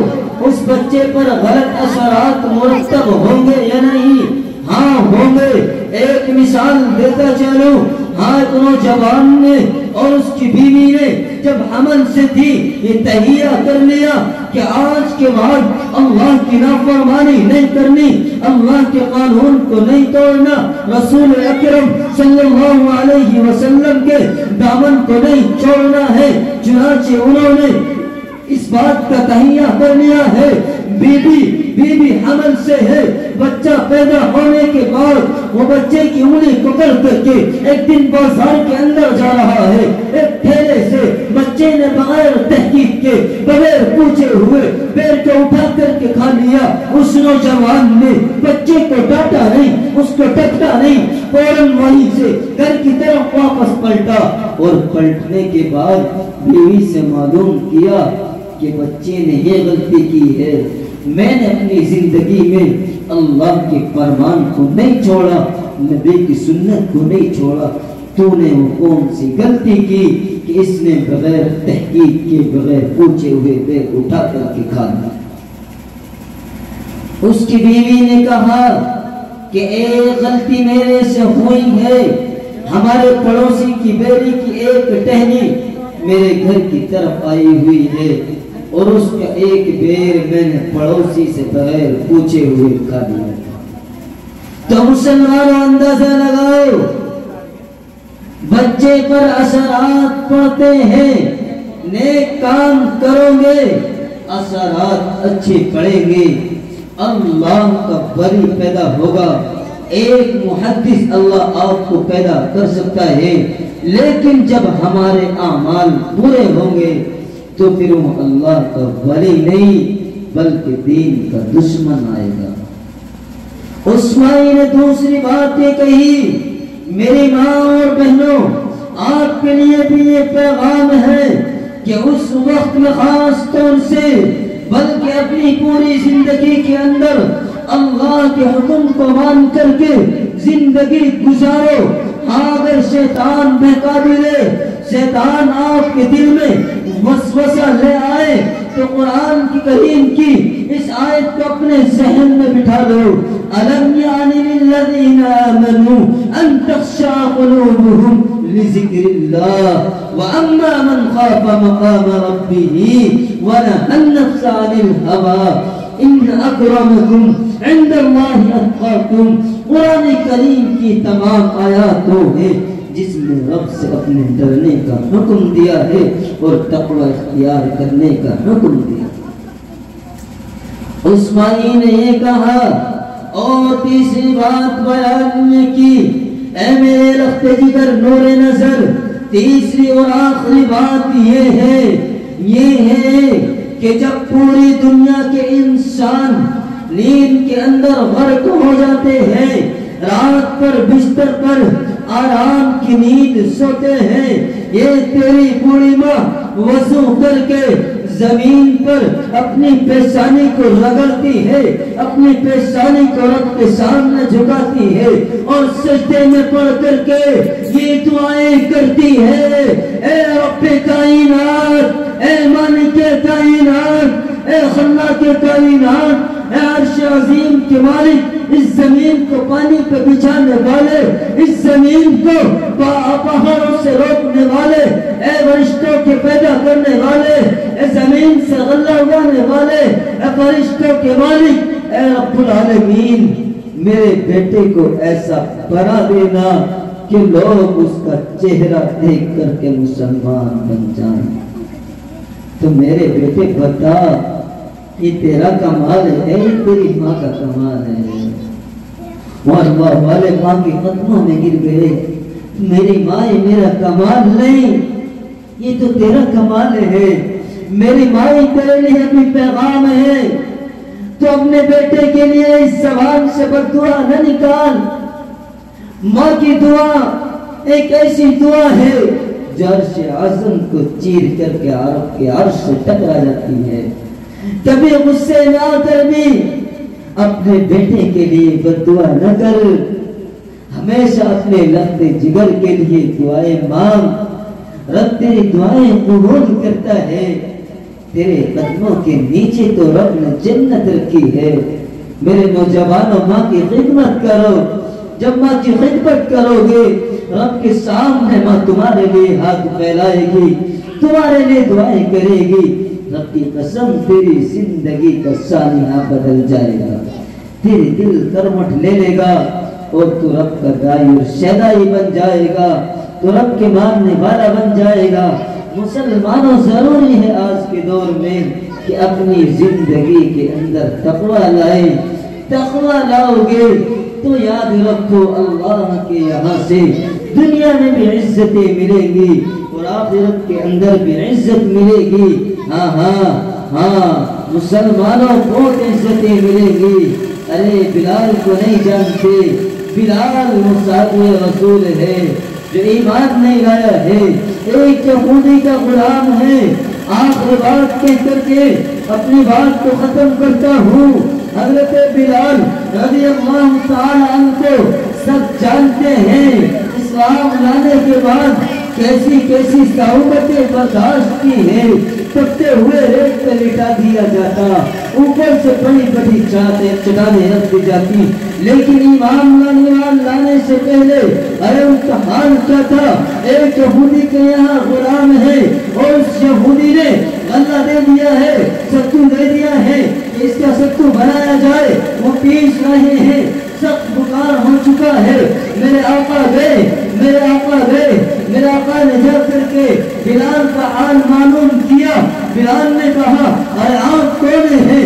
[SPEAKER 2] اس بچے پر غلط اثرات مرتب ہوں گے یا نہیں؟ ہاں ہوں گے۔ ایک مثال دیتا چلوں، ہاں نوجوان نے اور اس کی بیوی نے جب حمل سے تھی یہ تہیہ کر لیا کہ آج کے بعد اللہ کی نافرمانی نہیں کرنی، اللہ کے قانون کو نہیں توڑنا، رسول اکرم صلی اللہ علیہ وسلم کے دامن کو نہیں چھوڑنا ہے۔ چنانچہ انہوں نے اس بات کا تہیہ کر لیا ہے، بیوی حمل سے ہے، بچہ پیدا ہونے کے بعد وہ بچے کی انگلی پکڑ کر کے ایک دن بازار کے اندر جا رہا ہے، ایک ٹھیلے سے بچے نے بغیر تحقیق کے بغیر پوچھے ہوئے پیر کو اٹھا کر کے کھا لیا۔ اس نوجوان نے بچے کو ڈانٹا نہیں، اس کو ٹکتا نہیں، فوراً وہیں سے گھر کی طرف واپس پلٹا، اور پلٹنے کے بعد بیوی سے معلوم کیا کہ بچے نے یہ غلطی کی ہے، میں نے اپنی زندگی میں اللہ کے فرمان کو نہیں چھوڑا، نبی کی سنت کو نہیں چھوڑا، تو نے وہ کون سی غلطی کی کہ اس نے بغیر تحقیق کے بغیر پوچھے ہوئے پیر اٹھا کر کے کھا لیا۔ اس کی بیوی نے کہا کہ ایک غلطی میرے سے ہوئی ہے، ہمارے پڑوسی کی بیری کی ایک ٹہنی میرے گھر کی طرف آئی ہوئی ہے، اور اس کا ایک بیر میں نے پڑوسی سے بغیر پوچھے ہوئے کھا لیا۔ تو مسلمانوں اندازہ لگاؤ، بچے پر اثرات پڑتے ہیں، نیک کام کرو گے اثرات اچھے پڑیں گے، اللہ کا بری پیدا ہوگا، ایک محدث اللہ آپ کو پیدا کر سکتا ہے، لیکن جب ہمارے اعمال برے ہوں گے تو پھر وہ اللہ کا ولی نہیں بلکہ دین کا دشمن آئے گا۔ اس مائی نے دوسری بات یہ کہی، میری ماں اور بہنوں، آپ کے لیے بھی یہ پیغام ہے کہ اس وقت میں خاص طور سے بلکہ اپنی پوری زندگی کے اندر اللہ کے حکم کو مان کر کے زندگی گزارو۔ اگر شیطان بہکا بھی لے، شیطان آپ کے دل میں وسوسہ لے آئے تو قرآن کی کریم کی اس آیت کو اپنے ذہن میں بٹھا لو، أَلَمْ يَعْنِ لِلَّذِينَ آمَنُوا أَن تَخْشَعَ قُلُوبُهُمْ لِذِكْرِ اللَّهِ وَأَمَّا مَنْ خَافَ مَقَامَ رَبِّهِ وَنَهَى النَّفْسَ عَنِ الْهَوَىٰ إِنَّ أَكْرَمَكُمْ عِندَ اللَّهِ أَتْقَاكُمْ۔ قرآن کریم کی تمام آیات وہ ہیں جس میں رب سے اپنے ڈرنے کا حکم دیا ہے اور تقوی اختیار کرنے کا حکم دیا۔ عثمانی نے یہ کہا اور تیسری بات بیان میں کی، اے میرے لخت جگر نور نظر، تیسری اور آخری بات یہ ہے کہ جب پوری دنیا کے انسان نیند کے اندر غرق ہو جاتے ہیں، رات پر بستر پر آرام کی نیند سوتے ہیں، یہ تیری بوڑھی ماں وضو کر کے زمین پر اپنی پیشانی کو رگڑتی ہے، اپنی پیشانی کو رب کے سامنے جھکاتی ہے اور سجدے میں پڑھ کر کے یہ دعائیں کرتی ہے، اے رب کائنات، اے مالک کائنات، اے خلاق کائنات، اے عرش عظیم کے مالک، اس زمین کو پانی پہ بچھانے والے، اس زمین کو پہاڑوں سے روکنے والے، اے فرشتوں کے پیدا کرنے والے، اے زمین سے غلہ اگانے والے، اے فرشتوں کے مالک، اے رب العالمین، میرے بیٹے کو ایسا بنا دینا کہ لوگ اس کا چہرہ دیکھ کر کے مسلمان بن جائیں۔ تو میرے بیٹے بتا، یہ تیرا کمال ہے، یہ تیری ماں کا کمال ہے۔ اللہ والے ماں کے قدموں میں گر گئے، میری ماں یہ میرا کمال نہیں، یہ تو تیرا کمال ہے، میری ماں تیرے لیے بھی پیغام ہے، تو اپنے بیٹے کے لیے اس زبان سے بد دعا نہ نکال۔ ماں کی دعا ایک ایسی دعا ہے جو عرش اعظم کو چیر کر کے عرب کے عرش سے ٹکرا جاتی ہے۔ کبھی غصے میں آ کر بھی اپنے بیٹے کے لیے بد دعا نہ کر، ہمیشہ اپنے لخت جگر کے لیے دعائیں مانگ، رب تیری دعائیں قبول کرتا ہے۔ تیرے قدموں کے نیچے تو رب نے جنت رکھی ہے۔ میرے نوجوانوں، ماں کی خدمت کرو، جب ماں کی خدمت کرو گے رب کے سامنے ماں تمہارے لیے ہاتھ پھیلائے گی، تمہارے لیے دعائیں کرے گی، رب کی قسم تیری زندگی کا سانحہ بدل جائے گا، تیرے دل کرمٹ لے لے گا اور تو رب کا دائی اور شیدائی بن جائے گا، تو رب کے ماننے والا بن جائے گا۔ مسلمانوں، ضروری ہے آج کے دور میں کہ اپنی زندگی کے اندر تقوی لائیں۔ تقوی لاؤ گے تو یاد رکھو اللہ کے یہاں سے دنیا میں بھی عزتیں ملیں گی اور آخرت کے اندر بھی عزت ملے گی۔ ہاں مسلمانوں، بہت عزتیں ملیں گی۔ ارے بلال کو نہیں جانتے، بلال مصحف رسول ہے جو ایمان نہیں لایا ہے، ایک یہودی کا غلام ہے۔ آخر بات کہہ کر کے اپنی بات کو ختم کرتا ہوں، حضرت بلال رضی اللہ تعالی عنہ کو سب جانتے ہیں، اسلام لانے کے بعد کیسی کیسی صعوبتیں برداشت کی ہیں، تپتے ہوئے ریت پہ لٹا دیا جاتا، اوپر سے بڑی بڑی چٹانیں رکھ دی جاتی، لیکن ایمان لانے سے پہلے ارے ان کا حال کیا تھا؟ ایک یہودی کے یہاں غلام ہے اور اس یہودی نے غلہ دے دیا ہے، ستو دے دیا ہے، اس کا ستو بنایا جائے، وہ پیش رہے ہیں، سخت بخار ہو چکا ہے۔ میرے آقا نے جا کر کے بلال کا حال معلوم کیا۔ بلال نے کہا ارے آپ کون ہیں؟